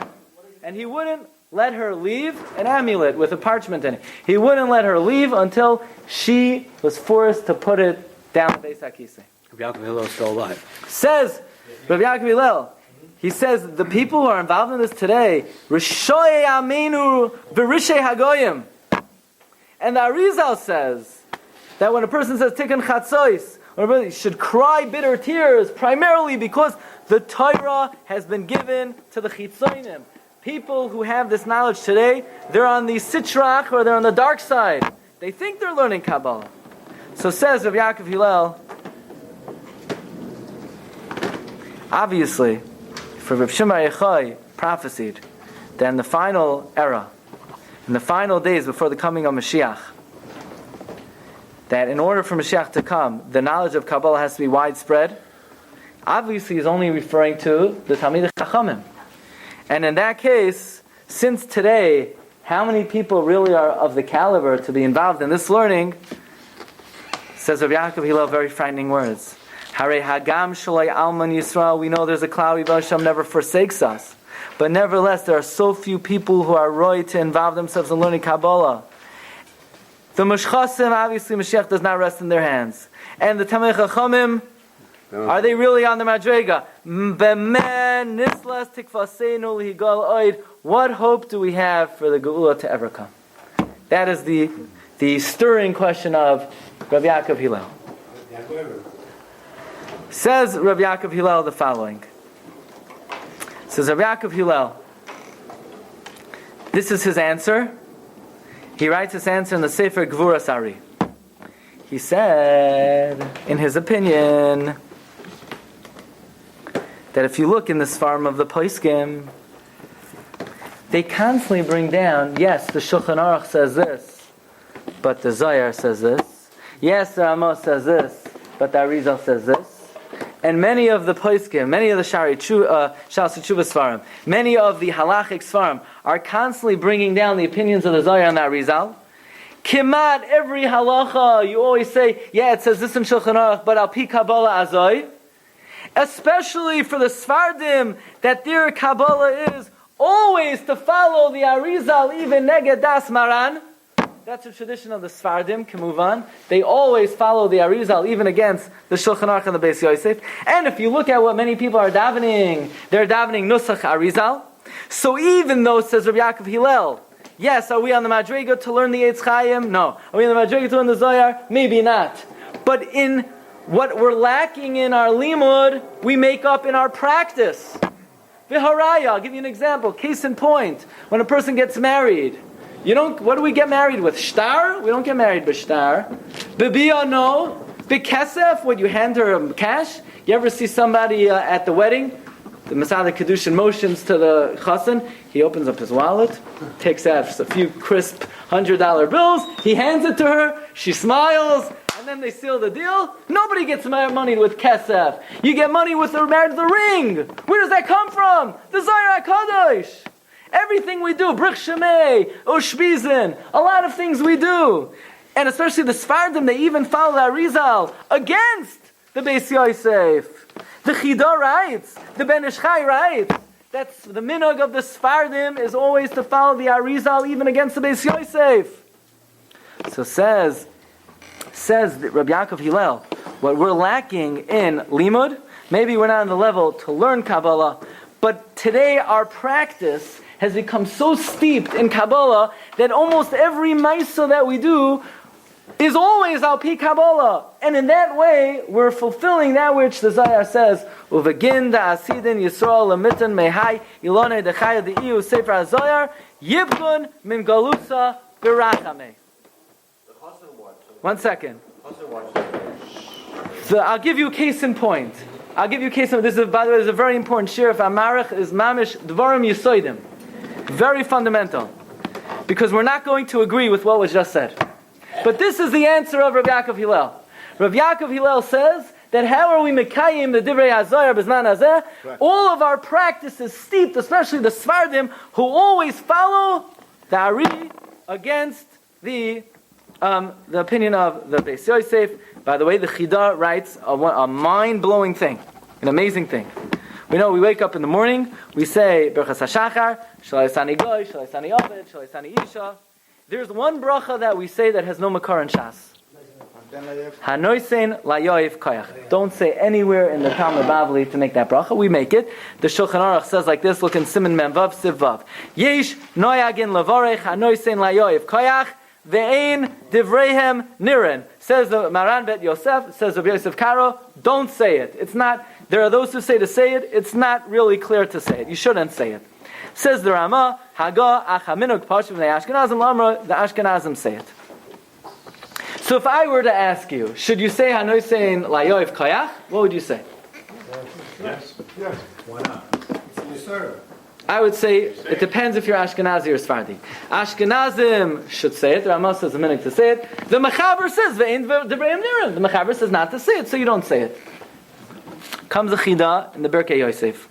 [SPEAKER 2] And he wouldn't let her leave an amulet with a parchment in it. He wouldn't let her leave until she was forced to put it down the Beis HaKisei.
[SPEAKER 5] Rabbi Yaakov Hillel is still alive.
[SPEAKER 2] Says Rabbi Yaakov Hillel, he says the people who are involved in this today, Rishoyei Amenu v'Rishei Hagoyim. And the Arizal says that when a person says Tikkun Chatzois, he should cry bitter tears, primarily because the Torah has been given to the Chitzonim. People who have this knowledge today, they're on the Sitrach, or they're on the dark side. They think they're learning Kabbalah. So says Rabbi Yaakov Hillel, obviously, for Rav Shimon Yochai prophesied that in the final era, in the final days before the coming of Mashiach, that in order for Mashiach to come, the knowledge of Kabbalah has to be widespread. Obviously, he's only referring to the Talmidei Chachamim. And in that case, since today, how many people really are of the caliber to be involved in this learning? Says Rabbi Yaakov Hillel, very frightening words. Harei Hagam Shalai Alman Yisrael. We know there's a cloud, Yibal Hashem never forsakes us. But nevertheless, there are so few people who are right to involve themselves in learning Kabbalah. The Meshchasim, obviously, Mashiach does not rest in their hands. And the Talmidei Chachamim, are they really on the Madrega? What hope do we have for the Geula to ever come? That is the stirring question of Rabbi Yaakov Hillel. Says Rabbi Yaakov Hillel the following. Says Rabbi Yaakov Hillel, this is his answer. He writes his answer in the Sefer Gvuras Ari. He said, in his opinion, that if you look in the Sfarim of the Poskim, they constantly bring down, yes, the Shulchan Aruch says this, but the Zohar says this. Yes, the Ramos says this, but the Arizal says this. And many of the Poskim, many of the Shas Tshuva Sfarim, many of the Halachic Sfarim are constantly bringing down the opinions of the Zohar and the Arizal. Kimat, every halacha, you always say, yeah, it says this in Shulchan Aruch, but al pi Kabbalah azoi. Especially for the Sfardim, that their Kabbalah is always to follow the Arizal, even neged das Maran. That's the tradition of the Sfardim, can move on. They always follow the Arizal, even against the Shulchan Aruch and the Beis Yosef. And if you look at what many people are davening, they're davening Nusach Arizal. So even though, says Rabbi Yaakov Hillel, yes, are we on the Madrega to learn the Eitz Chaim? No. Are we on the Madrega to learn the Zohar? Maybe not. But in what we're lacking in our limud, we make up in our practice. V'haraya, I'll give you an example. Case in point, when a person gets married, what do we get married with? Shtar? We don't get married with shtar. B'biyah, no. B'kesef, what, you hand her cash? You ever see somebody at the wedding? The Masada Kedushin motions to the chassan. He opens up his wallet, takes out a few crisp $100 bills. He hands it to her. She smiles. And then they seal the deal. Nobody gets money with kesef. You get money with the ring. Where does that come from? The Zohar HaKadosh. Everything we do, Brich Shemei, Ushbizin, a lot of things we do. And especially the Sfardim, they even follow the Arizal against the Beis Yosef. The Chida writes, the Ben Ish Chai writes, that's the minhag of the Sfardim is always to follow the Arizal even against the Beis Yosef. So says Rabbi Yaakov Hillel, what we're lacking in limud, maybe we're not on the level to learn Kabbalah, but today our practice has become so steeped in Kabbalah that almost every Maisa that we do is always al pi Kabbalah. And in that way, we're fulfilling that which the Zohar says, Uvagin da asidin Yisrael lamitan mehai ilone dechaya deiu sefer HaZohar yibgun min galusa birachame. One second. So I'll give you a case in point. This is, by the way, this is a very important shir. If Amarach is mamish dvarim yisoidim. Very fundamental. Because we're not going to agree with what was just said. But this is the answer of Rabbi Yaakov Hillel. Rabbi Yaakov Hillel says that how are we mekayim the divrei HaZohar b'zman hazeh? All of our practice is steeped, especially the Sfardim, who always follow the Ari against the opinion of the Beis Yosef. By the way, the Chida writes a mind-blowing thing, an amazing thing. We know we wake up in the morning, we say Berchas HaShachar, Shalai Sani Goy, Shalai Sani Oved, Shalai Sani Isha. There's one bracha that we say that has no makar in Shas. Hanoisen layoif koyach. Don't say anywhere in the Talmud Bavli to make that bracha. We make it. The Shulchan Aruch says like this. Look in Siman Mem Vav Siv Vav. Yesh noyagin lavorech hanoisen layoif koyach ve'ein divreihem niren. Says the Maran Bet Yosef. Says the Yosef Karo. Don't say it. It's not. There are those who say to say it. It's not really clear to say it. You shouldn't say it. Says the Rama, Haga achaminuk pashim the Ashkenazim lamra. The Ashkenazim say it. So if I were to ask you, should you say Hanoisein layoif kayach? What would you say?
[SPEAKER 6] Yes. Why not? It's in
[SPEAKER 2] I would say it depends if you're Ashkenazi or Sephardi. Ashkenazim should say it. The Rama says a minute to say it. The Mechaber says ve'in devrayim niran. The Mechaber says not to say it, so you don't say it. Comes a chida in the Berkei Yosef.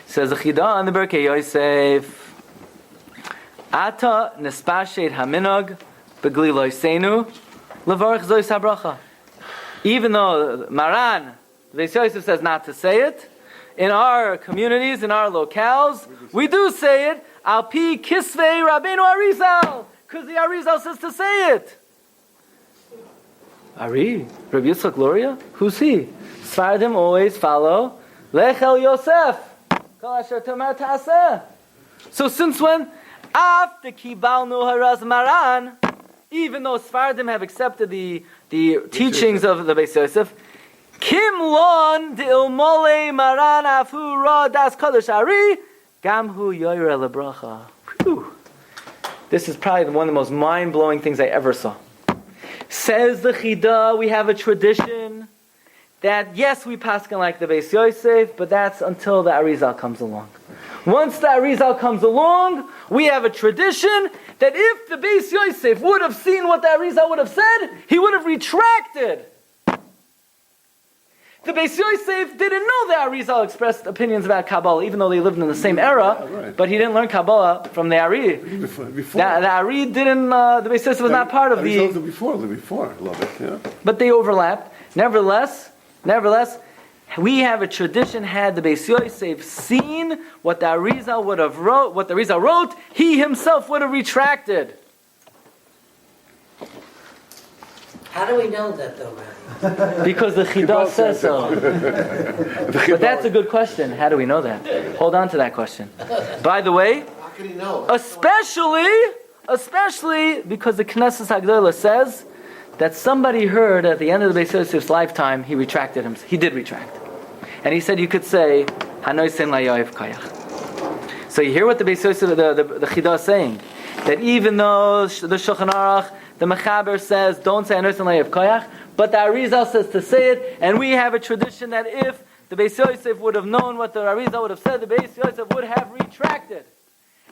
[SPEAKER 2] Says a chida in the Berkei Yosef. Ata nespashet haminog begli loisenu levarich zois habracha. Even though Maran, Beis Yosef says not to say it, in our communities, in our locales, we do say it. Al pi kisvei Rabbeinu Arizal, because the Arizal says to say it. Ari, Rabbi Yitzchak Gloria, who's he? Sfardim always follow Lechel Yosef. Kol asher tomar ta'aseh. So since when? After kibalnu haraz Maran, even though Sfardim have accepted the teachings of the Beis Yosef, Kim lon de ilmole Maran afu ra das kadosh Ari gamhu yoyre lebracha. This is probably one of the most mind-blowing things I ever saw. Says the Chida, we have a tradition that yes, we paskin like the Beis Yosef, but that's until the Arizal comes along. Once the Arizal comes along, we have a tradition that if the Beis Yosef would have seen what the Arizal would have said, he would have retracted. The Beis Yosef didn't know that Arizal expressed opinions about Kabbalah, even though they lived in the same era, but he didn't learn Kabbalah from the Ari.
[SPEAKER 6] Before.
[SPEAKER 2] The Ari didn't, the Beis Yosef was not part of the...
[SPEAKER 6] Before, a little bit, yeah.
[SPEAKER 2] But they overlapped. Nevertheless, we have a tradition, had the Beis Yosef seen what the Arizal would have wrote, what the Arizal wrote, he himself would have retracted.
[SPEAKER 3] How do we know that, though, Rabbi?
[SPEAKER 2] Because the Chida says so. But that's a good question. How do we know that? Hold on to that question. By the way,
[SPEAKER 7] How can he know?
[SPEAKER 2] especially because the Knesset Hagdolah says that somebody heard at the end of the Beis Yosef's lifetime, he retracted him. He did retract. And he said you could say, Hanoisen layoif kayach. So you hear what the Beis Yosef, the Chida is saying. That even though the Shulchan Aruch, the Mechaber says, don't say Hanoisen layoif kayach, but the Arizal says to say it, and we have a tradition that if the Beis Yosef would have known what the Arizal would have said, the Beis Yosef would have retracted.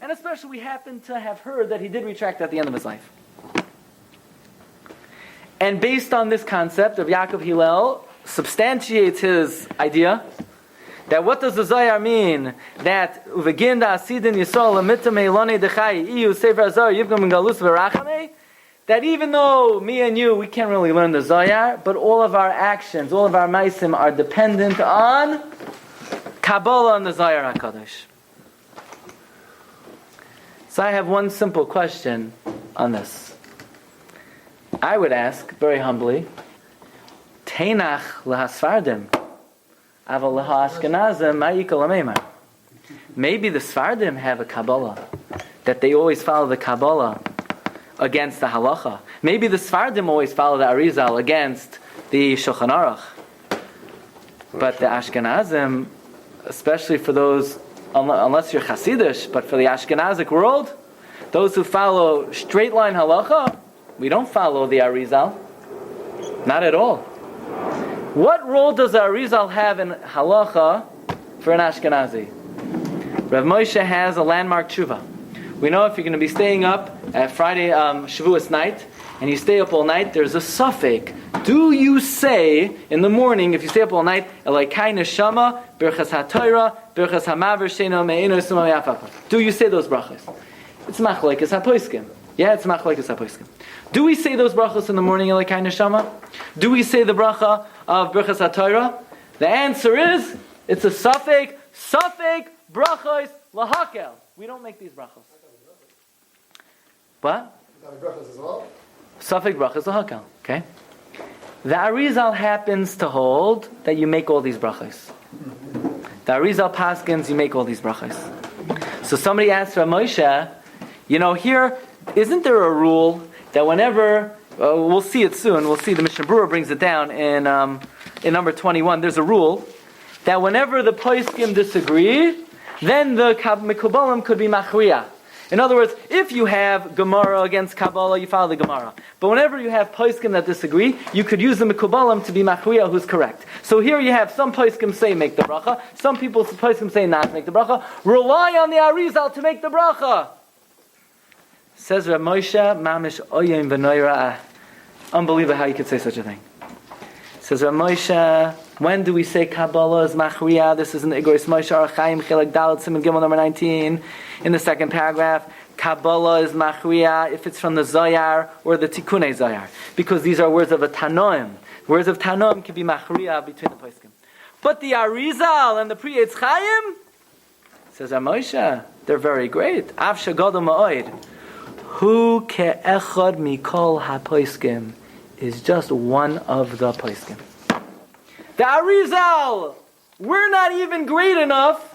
[SPEAKER 2] And especially we happen to have heard that he did retract at the end of his life. And based on this concept of Yaakov Hillel, substantiates his idea that what does the Zohar mean? That Uveginda Asidin Yisrael Amitam Elone Dechai Iu Sefer Zohar Yivgam Galus Verachame. that even though me and you, we can't really learn the Zohar, but all of our actions, all of our maisim are dependent on Kabbalah and the Zohar HaKadosh. So I have one simple question on this. I would ask, very humbly, Teinach lahasfardim, aval lahashkenazim ma'ikol ameimar. Maybe the Sfardim have a Kabbalah, that they always follow the Kabbalah against the Halacha. Maybe the Sfardim always follow the Arizal against the Shulchan Aruch. But the Ashkenazim, especially for those, unless you're Hasidish, but for the Ashkenazic world, those who follow straight line Halacha, we don't follow the Arizal. Not at all. What role does the Arizal have in Halacha for an Ashkenazi? Rav Moshe has a landmark tshuva. We know if you're going to be staying up at Friday Shavuos night, and you stay up all night, there's a suffix. Do you say in the morning, if you stay up all night, Elokai neshama, Birchas HaTorah, Birchas HaMaver Sheino Me'eno Sumo Yafapa? Do you say those brachos? It's machlokes hapoiskim. Yeah, it's machlokes hapoiskim. Do we say those brachos in the morning, Elokai neshama? Do we say the bracha of Birchas HaTorah? The answer is, it's a suffix brachos lahakel. We don't make these brachos. What? Suffix brachos lahakel. Okay. The Arizal happens to hold that you make all these brachos. The Arizal paskins, you make all these brachos. So somebody asked Rav Moshe, here, isn't there a rule that whenever, we'll see it soon, we'll see the Mishnah Berurah brings it down in number 21, there's a rule that whenever the poskim disagree, then the Mekubalim could be machriya. In other words, if you have Gemara against Kabbalah, you follow the Gemara. But whenever you have poskim that disagree, you could use the Mekubalim to be machriya who's correct. So here you have some poskim say make the bracha, some people poskim say not make the bracha. Rely on the Arizal to make the bracha. Says Rav Moshe, mamish oyim v'noira. Unbelievable how you could say such a thing. Says Rav Moshe, when do we say Kabbalah is machriya? This is in the Igros Moshe Archaim Chelek Dalet Siman Gimel number 19 in the second paragraph. Kabbalah is machriya if it's from the Zohar or the Tikkunei Zohar, because these are words of a Tanoim. Words of Tanoim can be machriya between the poskim. But the Arizal and the Prerequisites Chaim, says Rav Moshe, they're very great. Av shegadol ma'od. Hu ke'echad mikol haposkim is just one of the poskim. The Arizal, we're not even great enough,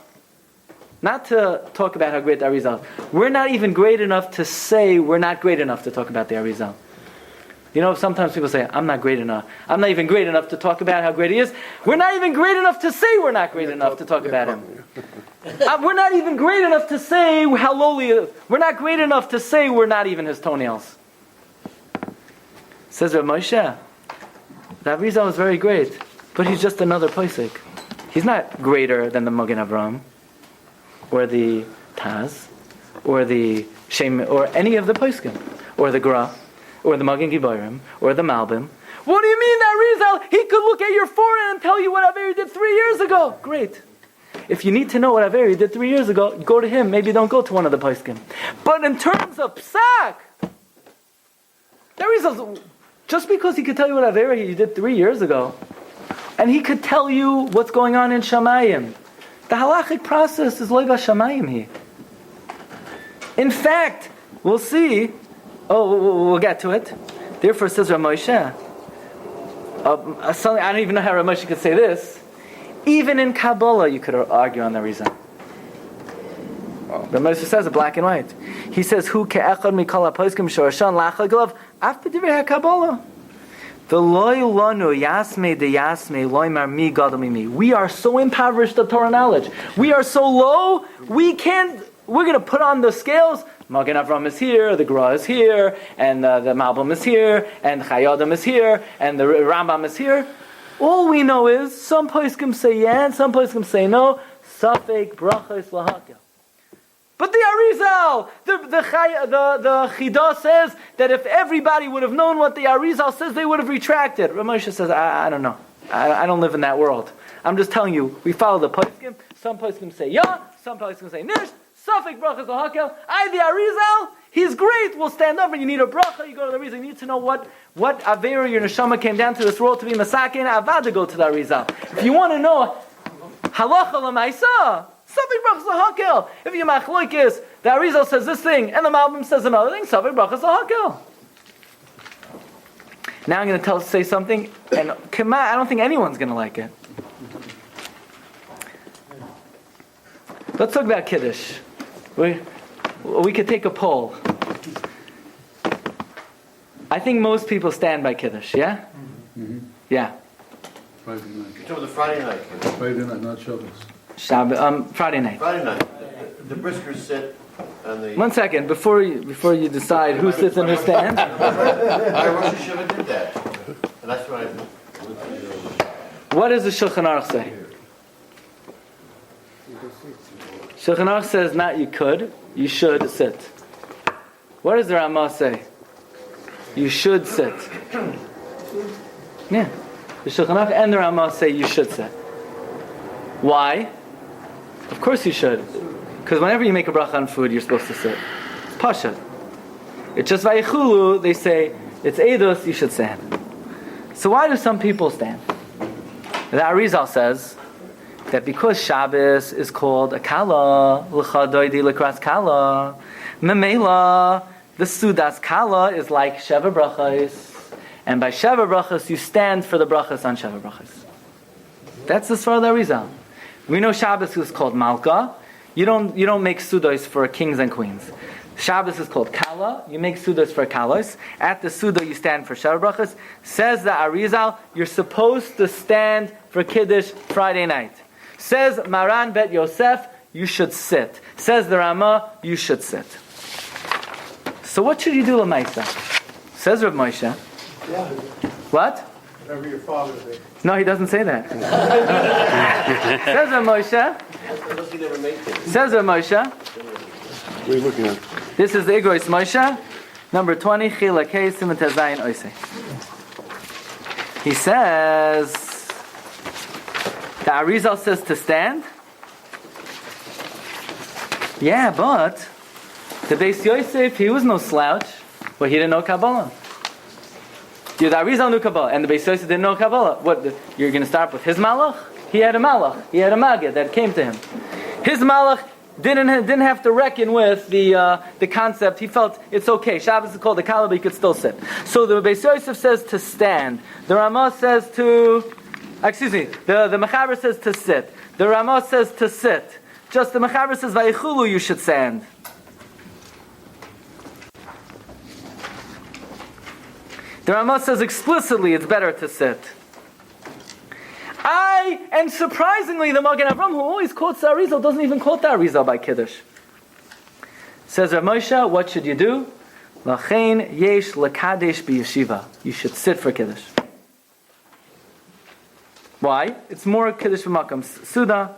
[SPEAKER 2] not to talk about how great the Arizal is. We're not even great enough to say we're not great enough to talk about the Arizal. Sometimes people say, I'm not great enough. I'm not even great enough to talk about how great he is. We're not even great enough to say we're not great enough to talk about him. We're not even great enough to say how lowly he is. We're not great enough to say we're not even his toenails. Says Rav Moshe, the Arizal is very great, but he's just another posik. He's not greater than the Magen Avraham, or the Taz, or the Shem, or any of the poskim, or the Gra, or the Magen Giborim, or the Malbim. What do you mean that Arizal? He could look at your forehead and tell you what Averi did 3 years ago. Great. If you need to know what Averi did 3 years ago, go to him. Maybe don't go to one of the poskim. But in terms of psak, the Arizal, just because he could tell you what Averi he did 3 years ago, and he could tell you what's going on in Shamayim, the halachic process is loiva Shamayim he. In fact, we'll see. We'll get to it. Therefore, says Rav Moshe. I don't even know how Rav Moshe could say this. Even in Kabbalah, you could argue on the reason. Rav Moshe says it black and white. He says, "Hu ke'echad mikol haposkim shorashan lachal gelav af b'divrei haKabbalah." The loy lanu yasme de yasme loymar mi gadol mimi. We are so impoverished of Torah knowledge. We are so low. We're going to put on the scales. Magen Avraham is here, the Gra is here, and the Malbim is here, and Chayadim is here, and the Rambam is here. All we know is some poskim say yeah, and some poskim say no. Safek brachos lahakel. But the Arizal, the Chida says that if everybody would have known what the Arizal says, they would have retracted. Rav Moshe says, I don't know. I don't live in that world. I'm just telling you, we follow the poskim. Some poskim say yeah, some poskim say nish. Safek brachos lahakel. The Arizal, He's great. We'll stand up and you need a bracha. You go to the Arizal. You need to know what Aveira your neshama came down to this world to be masakin. Avada, go to the Arizal. If you want to know halacha l'maisa, Savik brachas l'hakel. If you machlokes, the Arizal says this thing and the Malbim says another thing. Savik brachas l'hakel. Now I'm going to say something, and I don't think anyone's going to like it. Let's talk about Kiddush. We could take a poll. I think most people stand by Kiddush, yeah? Mm-hmm. Yeah.
[SPEAKER 6] Friday night.
[SPEAKER 4] You're talking the Friday night.
[SPEAKER 6] Friday night, not Shabbos.
[SPEAKER 2] Friday night.
[SPEAKER 4] Friday night. The briskers sit and the...
[SPEAKER 2] 1 second, before you decide who sits and who stands.
[SPEAKER 4] I Rosh Hashanah did that. And that's what I...
[SPEAKER 2] What does the Shulchan Aruch say? Shulchan Aruch says not you could, you should sit. What does the Ramah say? You should sit. Yeah. The Shulchan Aruch and the Ramah say you should sit. Why? Of course you should. Because whenever you make a bracha on food, you're supposed to sit. It's Pasha. It's just Vayichulu, they say, it's Eidos, you should stand. So why do some people stand? The Arizal says that because Shabbos is called a kala, l'cha doidi l'kras kala, memela, the sudas kala is like Sheva brachas, and by Sheva brachas you stand for the brachas on Sheva brachas. That's the Svar of the Arizal. We know Shabbos is called Malka. You don't make sudos for kings and queens. Shabbos is called Kala. You make sudos for Kalos. At the Suda you stand for Sheva brachas. Says the Arizal, you're supposed to stand for Kiddush Friday night. Says Maran Bet Yosef, you should sit. Says the Ramah, you should sit. So what should you do, Lamaisa? Says Rav Moshe.
[SPEAKER 6] Yeah.
[SPEAKER 2] What?
[SPEAKER 6] Whatever your father did.
[SPEAKER 2] No, he doesn't say that. Says Rav Moshe. Says Rav Moshe.
[SPEAKER 6] What are you looking at?
[SPEAKER 2] This is the Igrois Moshe, number 20, Chilak Hey Siman Tezayin Oisei. He says, the Arizal says to stand. Yeah, but the Beis Yosef, he was no slouch, but he didn't know Kabbalah. The Arizal knew Kabbalah, and the Beis Yosef didn't know Kabbalah. What? You're going to start with his malach? He had a malach. He had a magid that came to him. His malach didn't have to reckon with the concept. He felt it's okay. Shabbos is called a kala, but he could still sit. So the Beis Yosef says to stand. The Ramah says the Mechaber says to sit. The Ramah says to sit. Just the Mechaber says vayichulu, you should stand. The Ramah says explicitly it's better to sit. And surprisingly, the Magen Avram, who always quotes the Arizal, doesn't even quote the Arizal by Kiddush. Says Rav Moshe, what should you do? Lachein yesh lekadesh b'yeshiva. You should sit for Kiddush. Why? It's more Kiddush b'makam Suda.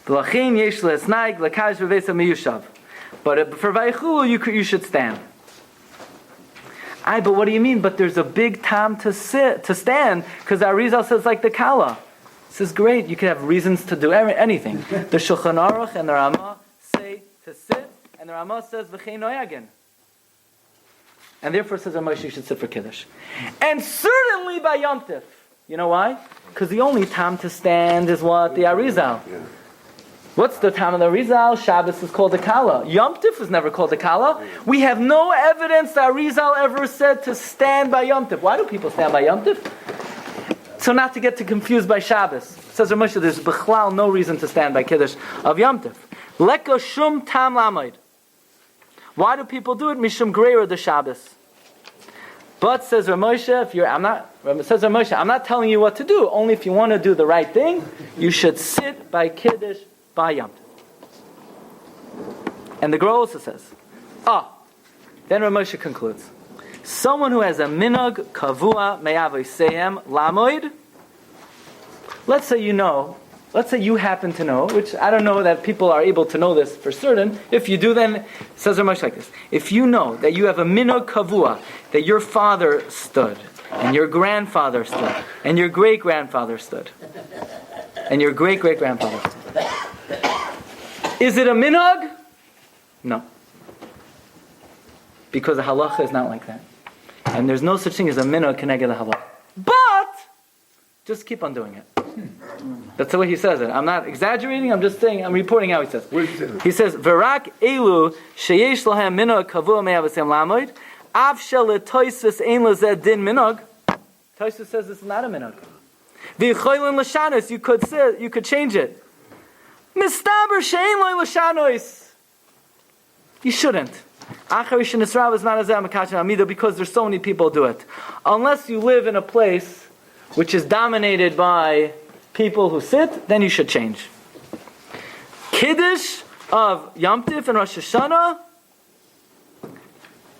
[SPEAKER 2] Lachein yesh lesnaig lekadesh b'vesa miyushav. But for Vayichulu, you should stand. But what do you mean? But there's a big time to stand, because the Arizal says like the Kala. This is great. You can have reasons to do anything. The Shulchan Aruch and the Ramah say to sit, and the Ramah says v'chein noyagin. And therefore says Ramah you should sit for Kiddush. And certainly by Yom Tif. You know why? Because the only time to stand is what? The Arizal. Yeah. What's the time of the Arizal? Shabbos is called a Kala. Yom Tif is never called a Kala. We have no evidence that Arizal ever said to stand by Yom Tif. Why do people stand by Yom Tif? So not to get too confused by Shabbos. Says Rav Moshe, there's b'chlal no reason to stand by Kiddush of Yom Tif. Leko shum tam lamoid. Why do people do it? Mishum greira the Shabbos. But says Rav Moshe, I'm not telling you what to do. Only if you want to do the right thing, you should sit by Kiddush by Yom Tov. And the Gra also says, then Rav Moshe concludes, someone who has a minhag kavua me'avosehem lamoid. Let's say you happen to know, which I don't know that people are able to know this for certain. If you do, then says Rav Moshe like this: if you know that you have a minhag kavua, that your father stood, and your grandfather stood, and your great grandfather stood, and your great great grandfather stood. Is it a minhag? No. Because the halacha is not like that. And there's no such thing as a minhag keneged the halacha. But, just keep on doing it. That's the way he says it. I'm not exaggerating, I'm just saying, I'm reporting how he says it. He says, V'rak elu sheyesh lahem minhag kavua me'avasem lamoid, av shel toisus ein lazeh din minhag. Toisus says this is not a minhag. V'yichoylin l'shanos, you could change it. Mistaber she'ein loy l'shanos. You shouldn't. Because there's so many people do it. Unless you live in a place which is dominated by people who sit, then you should change. Kiddush of Yom Tif and Rosh Hashanah,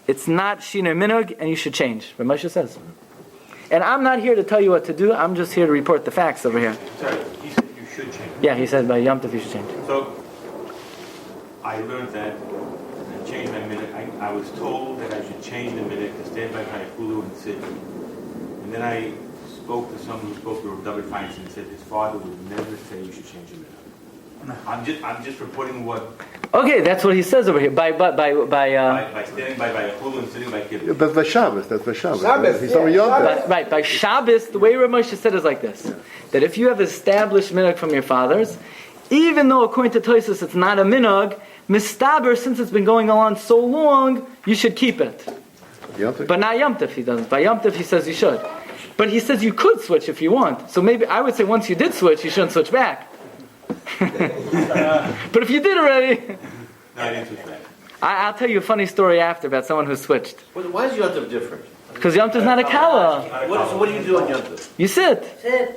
[SPEAKER 2] it's not Shinur Minhag, and you should change. What Moshe says. And I'm not here to tell you what to do, I'm just here to report the facts over here.
[SPEAKER 7] Sorry, he said you should change.
[SPEAKER 2] Yeah, he said by Yom Tif you should change.
[SPEAKER 7] So, I learned that I changed my minute. I was told that I should change the minute to stand by my hulu and sit. And then I spoke to someone who spoke to Rabbi Glatstein and said his father would never say you should change your minute. I'm just reporting what.
[SPEAKER 2] Okay, that's what he says over here. By
[SPEAKER 7] standing by a hulu and sitting by kibbutz.
[SPEAKER 6] That's by Shabbos.
[SPEAKER 8] Shabbos,
[SPEAKER 6] He's talking Yom Tov.
[SPEAKER 2] Right, by Shabbos, the way Rav Moshe said is like this: that if you have established minhag from your fathers, even though according to Tosfos it's not a minhag, mistaber, since it's been going on so long, you should keep it. But not Yom Tov he doesn't. By Yom Tov he says you should. But he says you could switch if you want. So maybe I would say once you did switch, you shouldn't switch back. But if you did already...
[SPEAKER 7] No, I didn't switch back.
[SPEAKER 2] I'll tell you a funny story after about someone who switched.
[SPEAKER 4] Why is Yom Tov different?
[SPEAKER 2] Because Yom Tov's not a kala.
[SPEAKER 4] What do you do on Yom Tov?
[SPEAKER 2] You sit.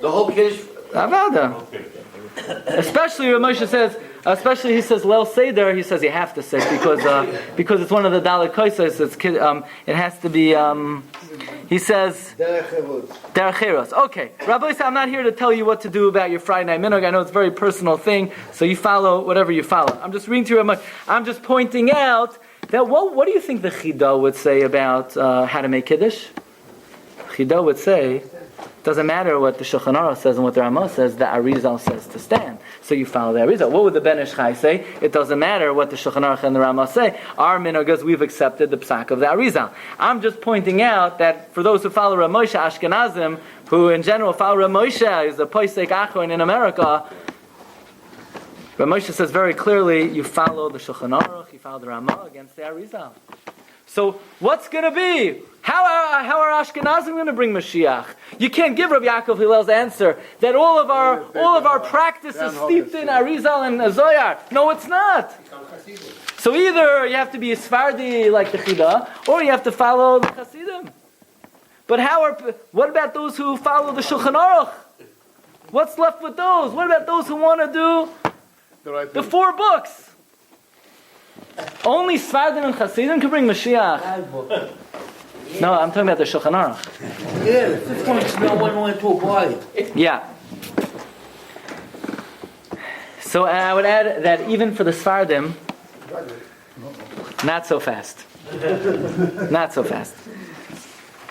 [SPEAKER 4] The whole kiddush.
[SPEAKER 2] Avada. Especially when Moshe says, especially he says Leil Seder, he says you have to sit because it's one of the Dalet Kosos. It has to be. He says Derech Cheros. Okay, Rabbi, I'm not here to tell you what to do about your Friday night minhag. I know it's a very personal thing, so you follow whatever you follow. I'm just reading to you. I'm just pointing out that what do you think the Chida would say about how to make kiddush? Chida would say. Doesn't matter what the Shulchan Aruch says and what the Ramah says, the Arizal says to stand. So you follow the Arizal. What would the Ben Ish Chai say? It doesn't matter what the Shulchan Aruch and the Ramah say. Our minhag, we've accepted the psak of the Arizal. I'm just pointing out that for those who follow Rav Moshe Ashkenazim, who in general follow Rav Moshe, is the Poisek Achron in America, Rav Moshe says very clearly, you follow the Shulchan Aruch, you follow the Ramah against the Arizal. So what's going to be? How are Ashkenazim going to bring Mashiach? You can't give Rabbi Yaakov Hillel's answer that all of our practice is steeped in Arizal and Zohar. No, it's not. So either you have to be a Sephardi like the Chida, or you have to follow the Hasidim. But what about those who follow the Shulchan Aruch? What's left with those? What about those who want to do the 4 books? Only Sephardim and Hasidim can bring Mashiach. No, I'm talking about the Shulchan Aruch.
[SPEAKER 8] Yeah, the 5th one is no one went to apply.
[SPEAKER 2] Yeah. So I would add that even for the Sephardim, not so fast. Not so fast.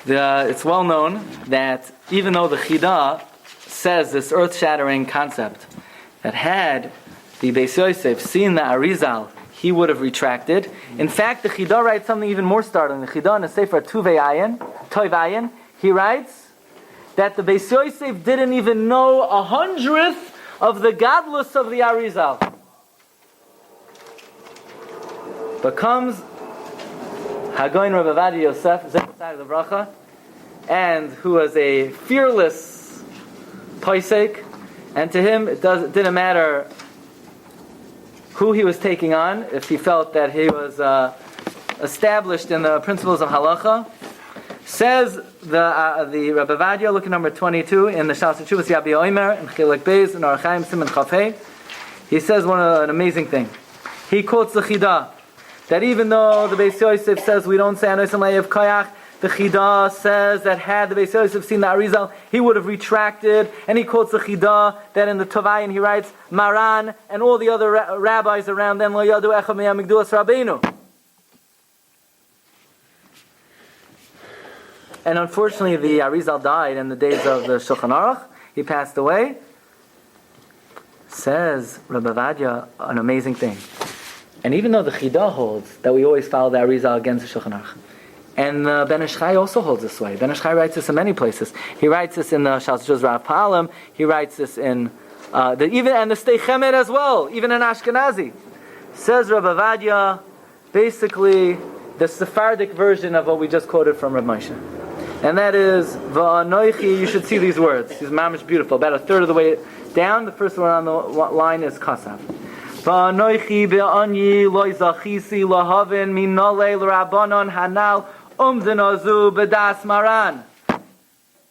[SPEAKER 2] It's well known that even though the Chida says this earth-shattering concept, that had the Beis Yosef seen the Arizal, he would have retracted. In fact, the Chida writes something even more startling. The Chida in the Sefer Tuvei Ayin, he writes that the Beis Yosef didn't even know 100th of the godless of the Arizal. But comes Hagoyin Rabbi Ovadia Yosef, Zechariah the Bracha, and who was a fearless Paisek, and to him it didn't matter who he was taking on, if he felt that he was established in the principles of halacha. Says the Rabbi Ovadia, look at number 22 in the Shas Tshuvos Yabi Omer in Chilek Beis in Arachaim Siman Chafei. He says an amazing thing. He quotes the Chida that even though the Beis Yosef says we don't say Anosim Layev Koyach, the Chida says that had the Beis Yosef seen the Arizal, he would have retracted. And he quotes the Chida that in the Tovayin he writes, Maran and all the other rabbis around them, Lo Yadu Echad Miyamigduas Rabbeinu. And unfortunately, the Arizal died in the days of the Shulchan Aruch. He passed away. Says Rabbi Ovadia an amazing thing. And even though the Chida holds that we always follow the Arizal against the Shulchan Aruch, and the Ben Ish Chai also holds this way. Ben Ish Chai writes this in many places. He writes this in the Shalshos Rav Palam. He writes this in and the Stei Chemed as well, even in Ashkenazi. Says Rabbi Ovadia, basically the Sephardic version of what we just quoted from Rav Moshe. And that is, Va'anoichi, you should see these words. These mamish beautiful. About a third of the way down, the first one on the line is Kasav. Va'anoichi be'anyi loy zachisi lahavin minole l'rabanon hanal umdinazu bedas maran.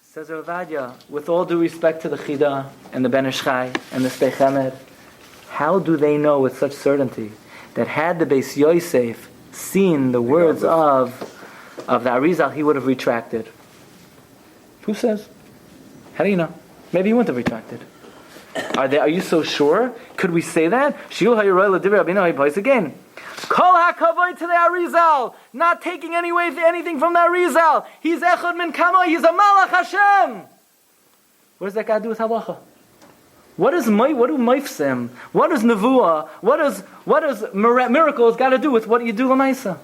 [SPEAKER 2] Says Rav Ovadia, with all due respect to the Chida and the Ben Ish Chai and the Stei Chemed, how do they know with such certainty that had the Beis Yosef seen the words of the Arizal, he would have retracted? Who says? How do you know? Maybe he wouldn't have retracted. Are you so sure? Could we say that? Shiur hayroy l'divrei Rabbeinu haypois again. Kol hakavod to the Arizal, not taking anything from the Arizal. He's echad min kamo. He's a malach Hashem. What does that got to do with halacha? What do maifsim? What is nevuah? What does miracles got to do with what you do l'maisa?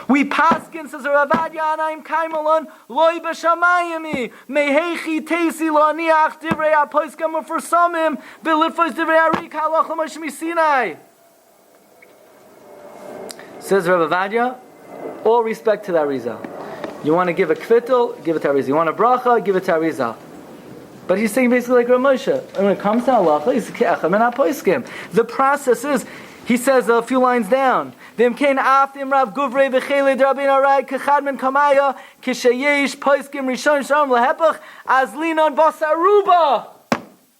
[SPEAKER 2] We paskin, says Rav Ovadia, anaim kaimalon loy b'shamayimi mehechi teisi lo aniach divrei apoiskim u'forsamim v'litfos divrei arik halacha Moshe Sinai. Says Rav Ovadia, all respect to the Arizal. You want to give a kvittel, give it to Arizal. You want a bracha, give it to Arizal. But he's saying basically like Rav Moshe. And when it comes to halacha, he's ke'echem and apoiskim. The process is, he says a few lines down, V'imkein aftim rav guvrei v'chele d'rabbein arai k'chad min kamaya k'sheyesh poiskim rishon shalom lehepach azlinon basaruba.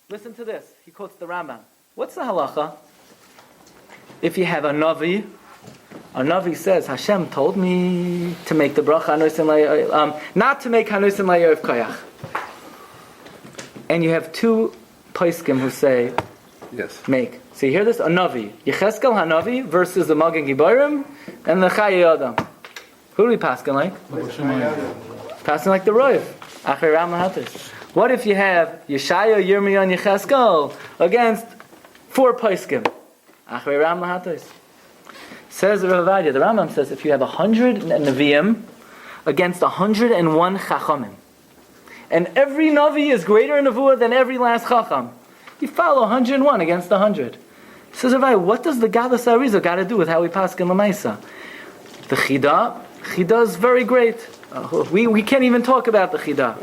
[SPEAKER 2] Listen to this. He quotes the Rambam. What's the halacha? If you have a Navi says, Hashem told me to make the bracha not to make hanusim layof koyach. And you have two poskim who say,
[SPEAKER 6] yes,
[SPEAKER 2] make. So you hear this? A Navi. Yecheskel HaNavi versus the Magen Giborim and the Chaye Adam. Who do we paskin like? Paskin like the Roiv. Achrei Ram Lahatis. What if you have Yeshaya, Yirmiyah, and Yecheskel against four poskim? Achrei Ram Lahatis. Says the Rav Ovadia, the Rambam says, if you have 100 Nevi'im against 101 Chachamim, and every Navi is greater in Nevuah than every last Chacham, you follow 101 against 100. Says Rav Ovadia, what does the Gadlus Arizal got to do with how we paskin l'maisa? The Chida is very great. We can't even talk about the Chida.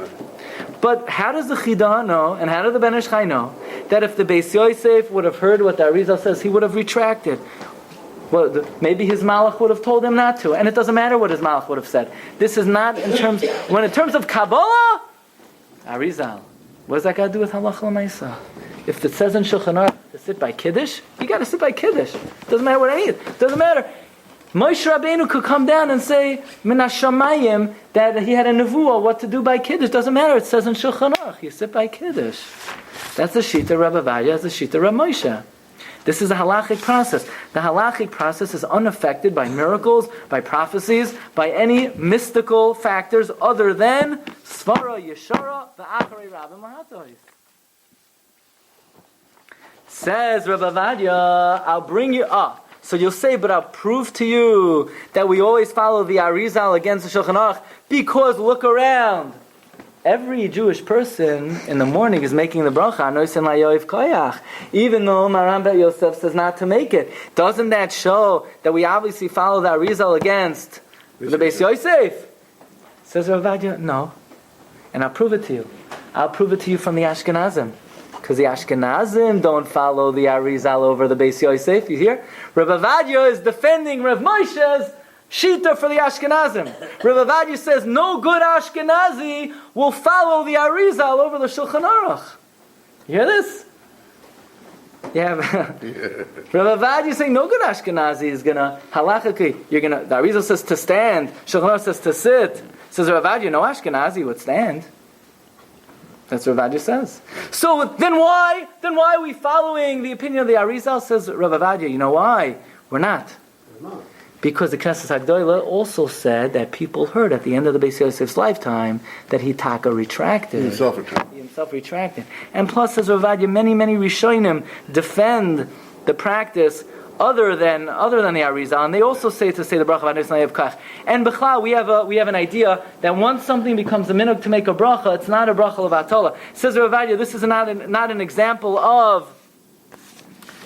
[SPEAKER 2] But how does the Chida know, and how does the Ben Ish Chai know, that if the Beis Yosef would have heard what the Arizal says, he would have retracted? Well, maybe his malach would have told him not to, and it doesn't matter what his malach would have said. This is not in terms of Kabbalah, Arizal. What does that got to do with halacha l'maisa? If it says in Shulchan Aruch to sit by Kiddush, you got to sit by Kiddush. Doesn't matter what I eat. Doesn't matter. Moshe Rabbeinu could come down and say min hashamayim that he had a nevuah what to do by Kiddush. Doesn't matter. It says in Shulchan Aruch you sit by Kiddush. That's the shita Rabbi Ovadia. That's the shita Rabbi Moshe. This is a halachic process. The halachic process is unaffected by miracles, by prophecies, by any mystical factors other than svara yeshara v'acharei rabbim lahatois. Says Rabbi Ovadia, I'll bring you up. So you'll say, but I'll prove to you that we always follow the Arizal against the Shulchan Aruch because look around. Every Jewish person in the morning is making the bracha, Anoisen Layoif Koyach, even though Maran Bet Yosef says not to make it. Doesn't that show that we obviously follow the Arizal against the Beis Yosef? Says Rav Ovadia, no. And I'll prove it to you. I'll prove it to you from the Ashkenazim. Because the Ashkenazim don't follow the Arizal over the Beis Yosef. You hear? Rav Ovadia is defending Rav Moshe's shita for the Ashkenazim. Rav Ovadia says no good Ashkenazi will follow the Arizal over the Shulchan Aruch. You hear this? Yeah. Rav Ovadia is saying no good Ashkenazi is gonna halachically. The Arizal says to stand. Shulchan Aruch says to sit. Says Rav Ovadia, no Ashkenazi would stand. That's what Rav Ovadia says. So then why are we following the opinion of the Arizal? Says Rav Ovadia, you know why? We're not. Because the Knesset Hagdolah also said that people heard at the end of the Beis Yosef's lifetime that he taka retracted.
[SPEAKER 6] He himself retracted.
[SPEAKER 2] He himself retracted. And plus, as Ovadia, many Rishonim defend the practice other than the Arizal, and they also say the bracha v'anis nayev kach. And b'chlal, we have an idea that once something becomes a minhag to make a bracha, it's not a bracha of atola. Says Ovadia, this is not an example of.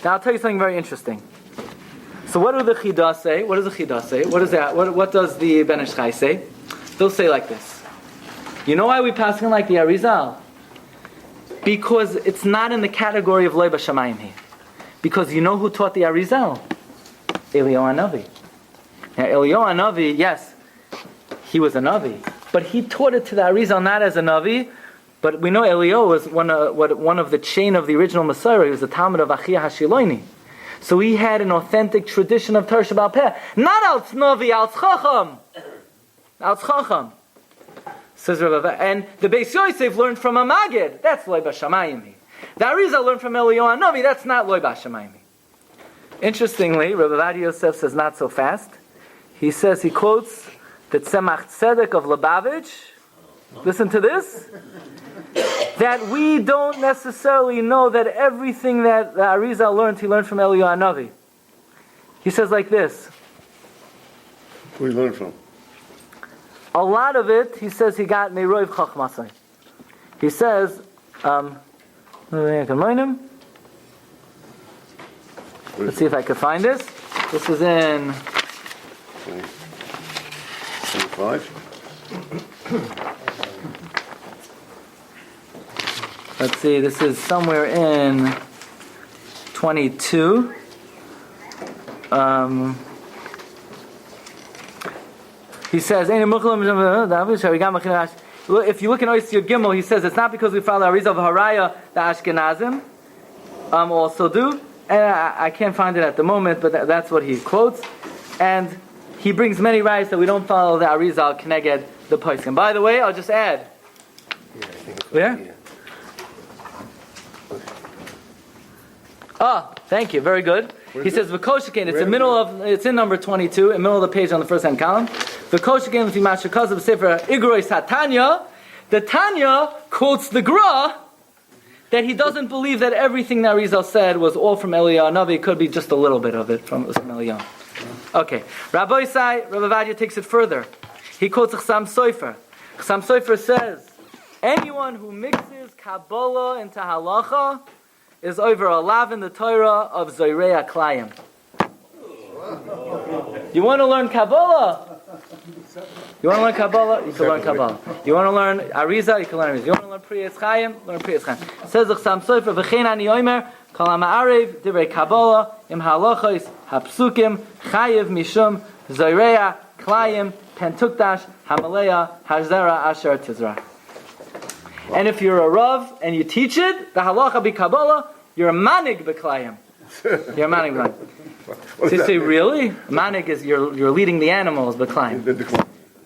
[SPEAKER 2] Now I'll tell you something very interesting. So what do the Chidah say? What does the Chidah say? What is that? What does the Ben Ish Chai say? They'll say like this. You know why we pass on like the Arizal? Because it's not in the category of Loi B'Shamayim here. Because you know who taught the Arizal? Eliyahu Hanavi. Now Eliyahu Hanavi, yes, he was a Navi, but he taught it to the Arizal not as a Navi, but we know Eliyahu was one of the chain of the original Messiah. He was the Talmud of Achia Hashiloini. So he had an authentic tradition of Torah Sheba'al Peh. Not al Navi, al Chacham. Al Chacham. Says Rabbi, and the Beis Yosef learned from a Magid. That's Loi B'Shamayim. The Arizal learned from Eliyahu Hanavi. That's not Loi B'Shamayim. Interestingly, Rabbi Yosef says not so fast. He says, he quotes the Tzemach Tzedek of Lubavitch. Listen to this. That we don't necessarily know that everything that the Arizal learned, he learned from Eliyahu Hanavi. He says like this.
[SPEAKER 6] Who he learned from?
[SPEAKER 2] A lot of it, he says, he got Meroiv Chachmasai. He says, let's see if I can find this. This is in
[SPEAKER 6] 25.
[SPEAKER 2] Let's see, this is somewhere in 22. He says, if you look in Oyster Gimel, he says, it's not because we follow Arizal V'Haraya, the Ashkenazim also do. And I can't find it at the moment, but that's what he quotes. And he brings many rayos that we don't follow the Arizal Keneged the Poskim. By the way, I'll just add. Where? Thank you. Very good. He says V'koshikein. It's in number 22, in the middle of the page on the first hand column. V'koshikein l'fi mashakazav b'sefer Igrois HaTanya. The Tanya quotes the Gra that he doesn't believe that everything that Arizal said was all from Eliyahu Hanavi. It could be just a little bit of it from Eliyahu. Okay. Rabbi Ovadia takes it further. He quotes Chsam Sofer. Chsam Sofer says, anyone who mixes Kabbalah into Halacha is over a lav in the Torah of Zoirei Klayim. You want to learn Kabbalah? You want to learn Kabbalah? You can learn Kabbalah. You want to learn Arizal? You can learn Arizal. You want to learn Priyetz Chaim? Learn Priyetz Chaim. Says the Chsam Sofer, V'chein ani omer, kol ha'ma'arev, divrei Kabbalah, im ha'alochos, ha'psukim, chayiv mishum, Zoirei Klayim, pentukdash, ha'maleya, ha'zera, asher tizrach. And if you're a Rav and you teach it, the halacha be Kabbalah, you're a manig b'klayim. You're a manig b'klayim. So you say, really? Manig is you're leading the animals b'klayim.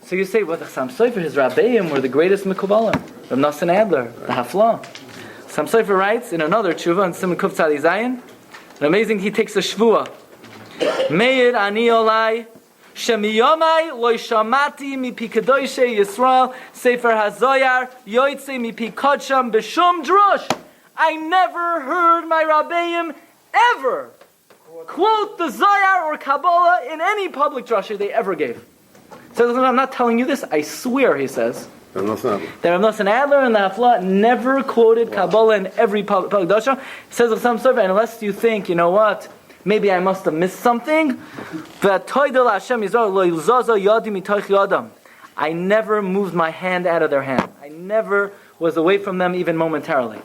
[SPEAKER 2] So you say, well, the Chsam Sofer, his Rabbeim were the greatest mikubalim. Rav Nosson Adler, the Hafla. Chsam Sofer writes in another tshuva in Siman Kuf Tzadi Zayin, an amazing, he takes a shvua. Meir ani olai Shemiyomai loy shamati mipi kedoshei Yisrael Sefer HaZoyar yoytze mipi kodsham b'shum drush. I never heard my Rabbeim ever quote the Zohar or Kabbalah in any public drasha they ever gave. So I'm not telling you this, I swear, he says, that Rav Nosson Adler and the Hafla never quoted Kabbalah in every public drasha. He says of some sort, unless you think, you know what, maybe I must have missed something. I never moved my hand out of their hand. I never was away from them even momentarily.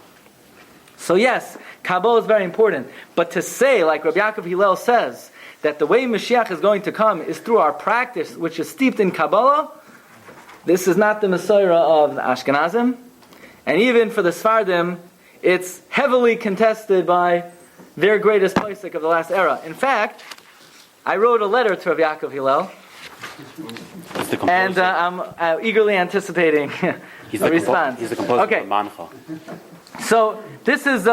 [SPEAKER 2] So yes, Kabbalah is very important. But to say, like Rabbi Yaakov Hillel says, that the way Mashiach is going to come is through our practice, which is steeped in Kabbalah, this is not the Messiah of the Ashkenazim. And even for the Sfardim, it's heavily contested by their greatest posek of the last era. In fact, I wrote a letter to Rabbi Yaakov Hillel, and I'm eagerly anticipating a response.
[SPEAKER 5] He's the composer
[SPEAKER 2] okay.
[SPEAKER 5] of Mancha.
[SPEAKER 2] So this is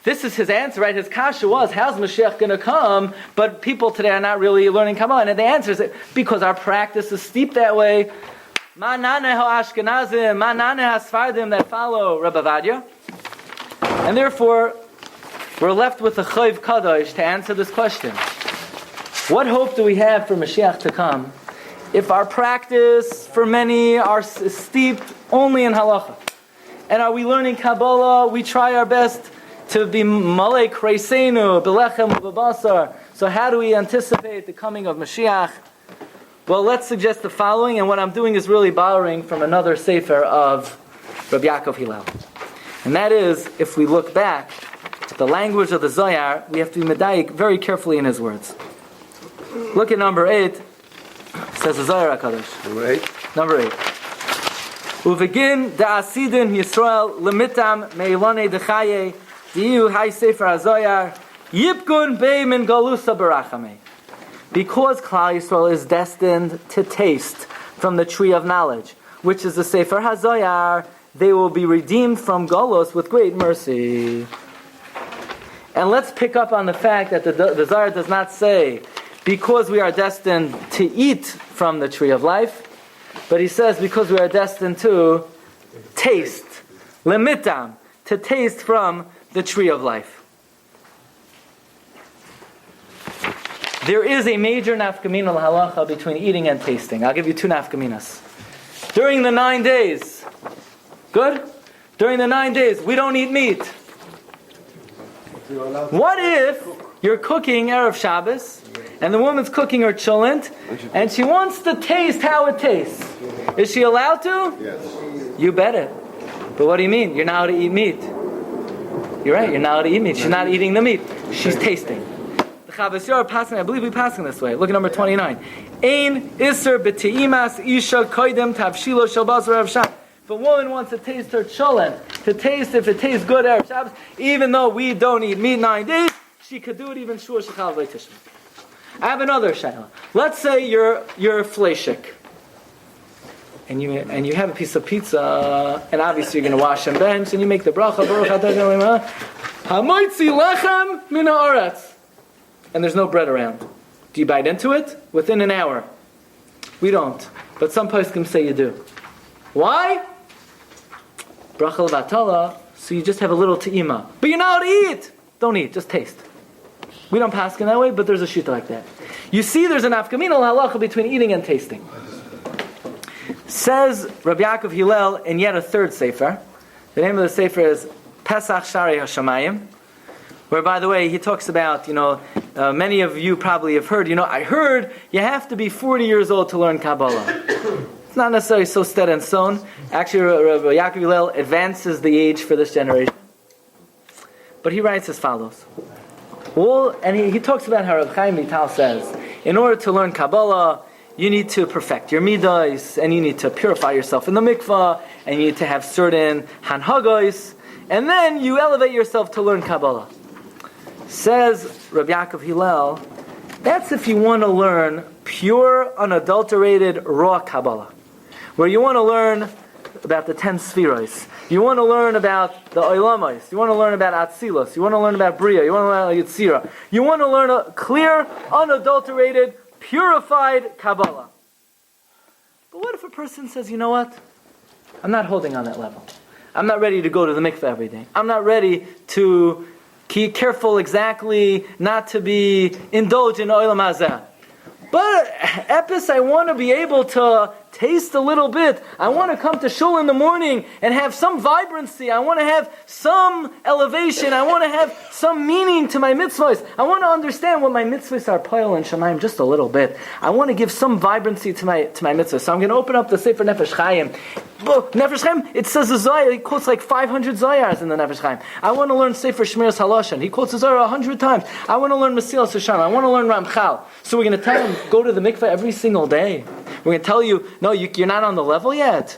[SPEAKER 2] this is his answer, right? His kasha was, how's Mashiach going to come? But people today are not really learning Kabbalah. And the answer is because our practice is steeped that way. Ma naneh ha-Ashkenazim, ma naneh ha-Sfardim that follow Rabbi Ovadia. And therefore, we're left with a chayv kadosh to answer this question. What hope do we have for Mashiach to come if our practice for many are steeped only in halacha? And are we learning Kabbalah? We try our best to be malek reisenu, belechem ubabasar. So how do we anticipate the coming of Mashiach? Well, let's suggest the following, and what I'm doing is really borrowing from another sefer of Rabbi Yaakov Hillel. And that is, if we look back at the language of the Zohar, we have to be medayik very carefully in his words. Look at number 8. It says the Zohar HaKadosh. Number 8. Uvegin da'asidin Yisrael lemitam meilone dechaye diyu hay sefer HaZohar yipgun bei min galusa barachame. Because Klal Yisrael is destined to taste from the tree of knowledge, which is the Sefer HaZohar, they will be redeemed from Golos with great mercy. And let's pick up on the fact that the Zohar does not say, because we are destined to eat from the tree of life, but he says, because we are destined to taste, lemitam, to taste from the tree of life. There is a major nafkamina halacha between eating and tasting. I'll give you 2 nafkaminas. During the 9 days, good? During the 9 days, we don't eat meat. What if you're cooking Erev Shabbos, and the woman's cooking her cholent, and she wants to taste how it tastes? Is she allowed to?
[SPEAKER 6] Yes.
[SPEAKER 2] You bet it. But what do you mean? You're not allowed to eat meat. You're right, you're not allowed to eat meat. She's not eating the meat. She's tasting. I believe we passing this way. Look at number 29. Ein iser b'teimas isha koidem tavshilo shel basar Erev Shabbos. If a woman wants to taste her cholent, to taste if it tastes good Erev Shabbos, even though we don't eat meat 9 days, she could do it even shur shechal v'tishma. I have another shayla. Let's say you're fleishik, and you have a piece of pizza, and obviously you're going to wash and bench, and you make the bracha baruch atah hamoitzi lechem min haaretz. And there's no bread around. Do you bite into it? Within an hour. We don't. But some poskim say you do. Why? Bracha levatala, so you just have a little te'ima. But you're not allowed to eat! Don't eat, just taste. We don't paskin that way, but there's a shita like that. You see there's an afkamina halacha between eating and tasting. Says Rabbi Yaakov Hillel in yet a third sefer. The name of the sefer is Pesach Sharei HaShamayim, where, by the way, he talks about, many of you probably have heard, I heard you have to be 40 years old to learn Kabbalah. It's not necessarily so set in stone. Actually, Rabbi Yaakov Hillel advances the age for this generation. But he writes as follows. And he talks about how Rabbi Chaim Vital says, in order to learn Kabbalah, you need to perfect your midos, and you need to purify yourself in the mikvah, and you need to have certain hanhagos, and then you elevate yourself to learn Kabbalah. Says Rabbi Yaakov Hillel, that's if you want to learn pure, unadulterated, raw Kabbalah. Where you want to learn about the 10 spheros. You want to learn about the Oilamos. You want to learn about Atzilos. You want to learn about Bria. You want to learn about Yitzira. You want to learn a clear, unadulterated, purified Kabbalah. But what if a person says, you know what? I'm not holding on that level. I'm not ready to go to the mikveh every day. I'm not ready to be careful exactly not to be indulged in oilam hazeh. But epis, I want to be able to taste a little bit. I want to come to shul in the morning and have some vibrancy. I want to have some elevation. I want to have some meaning to my mitzvahs. I want to understand what my mitzvahs are, poil and shamayim, just a little bit. I want to give some vibrancy to my mitzvahs. So I'm going to open up the Sefer Nefesh Chaim. Nefesh Chaim, it says the Zohar, he quotes like 500 Zohars in the Nefesh Chaim. I want to learn Sefer Shmiras Haloshan. He quotes the Zohar 100 times. I want to learn Mesilas Yesharim. I want to learn Ramchal. So we're going to tell him, go to the mikveh every single day. We're going to tell you, no, you're not on the level yet.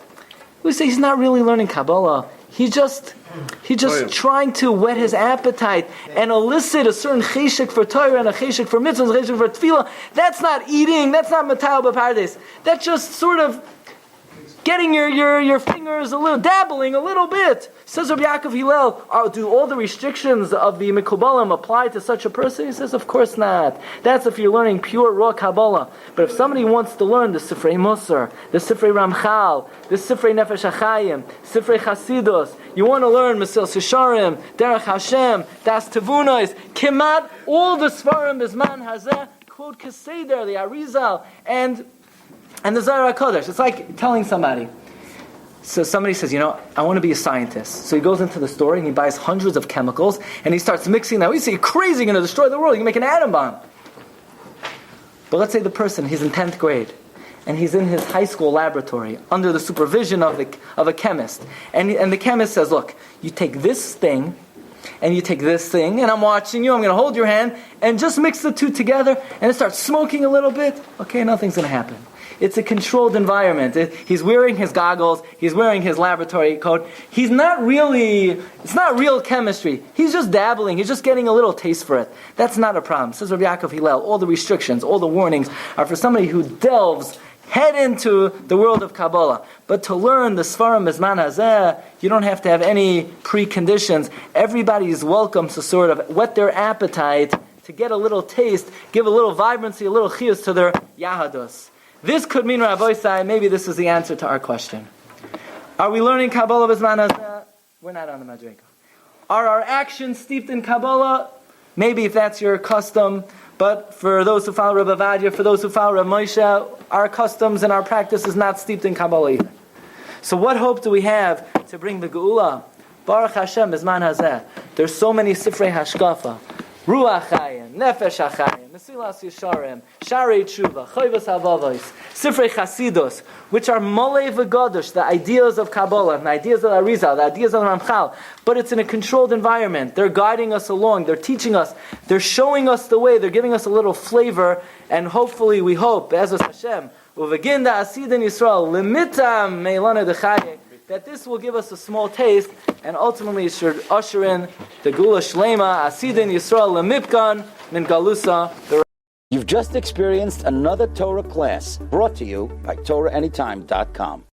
[SPEAKER 2] We say he's not really learning Kabbalah. He's just trying to whet his appetite and elicit a certain cheshek for Torah and a cheshek for mitzvahs, a cheshek for tefillah. That's not eating. That's not matal b'pardes. That's just sort of getting your fingers a little, dabbling a little bit. Says Rabbi Yaakov Hillel, do all the restrictions of the Mekubalim apply to such a person? He says, of course not. That's if you're learning pure, raw Kabbalah. But if somebody wants to learn the Sifrei Musar, the Sifrei Ramchal, the Sifrei Nefesh HaChaim, Sifrei Chasidus, you want to learn Mesil Sisharim, Derech Hashem, Das Tevunos, Kemat, all the Svarim Bizman Hazeh, quote Keseder, the Arizal, and the Zohar HaKodesh. It's like telling somebody. So somebody says, I want to be a scientist. So he goes into the store and he buys hundreds of chemicals and he starts mixing them. We say, you're crazy, you're going to destroy the world. You can make an atom bomb. But let's say the person, he's in 10th grade and he's in his high school laboratory under the supervision of a chemist. And the chemist says, look, you take this thing and you take this thing, and I'm watching you, I'm going to hold your hand, and just mix the two together, and it starts smoking a little bit. Okay, nothing's going to happen. It's a controlled environment. He's wearing his goggles, he's wearing his laboratory coat. It's not real chemistry. He's just dabbling, he's just getting a little taste for it. That's not a problem. Says Rabbi Yaakov Hillel, all the restrictions, all the warnings are for somebody who delves head into the world of Kabbalah. But to learn the Svarim Bizman Hazeh, you don't have to have any preconditions. Everybody is welcome to sort of whet their appetite, to get a little taste, give a little vibrancy, a little chiyus to their Yahadus. This could mean, Rabbi Sai, maybe this is the answer to our question. Are we learning Kabbalah Bizman Hazeh? We're not on the Madrega. Are our actions steeped in Kabbalah? Maybe if that's your custom. But for those who follow Rabbi Ovadia, for those who follow Rabbi Moshe, our customs and our practice is not steeped in Kabbalah either. So what hope do we have to bring the Geula? Baruch Hashem, Bizman Hazeh. There's so many Sifrei Hashkafa. Ruach Hayim, Nefesh HaChayim, Mesilas Yesharim, Sharei Tshuva, Choivos Havavos, Sifrei Chasidus, which are Molei V'Gadosh, the ideas of Kabbalah, the ideas of the Arizal, the ideas of the Ramchal, but it's in a controlled environment. They're guiding us along, they're teaching us, they're showing us the way, they're giving us a little flavor, and hopefully we hope, Be'ezus Hashem, Uveginda Asidin Yisrael, Limitam Meilana Dechayek, that this will give us a small taste, and ultimately it should usher in the Gula Shlema, Asidin Yisrael Lemipkan, Min Galusa.
[SPEAKER 1] You've just experienced another Torah class brought to you by TorahAnytime.com.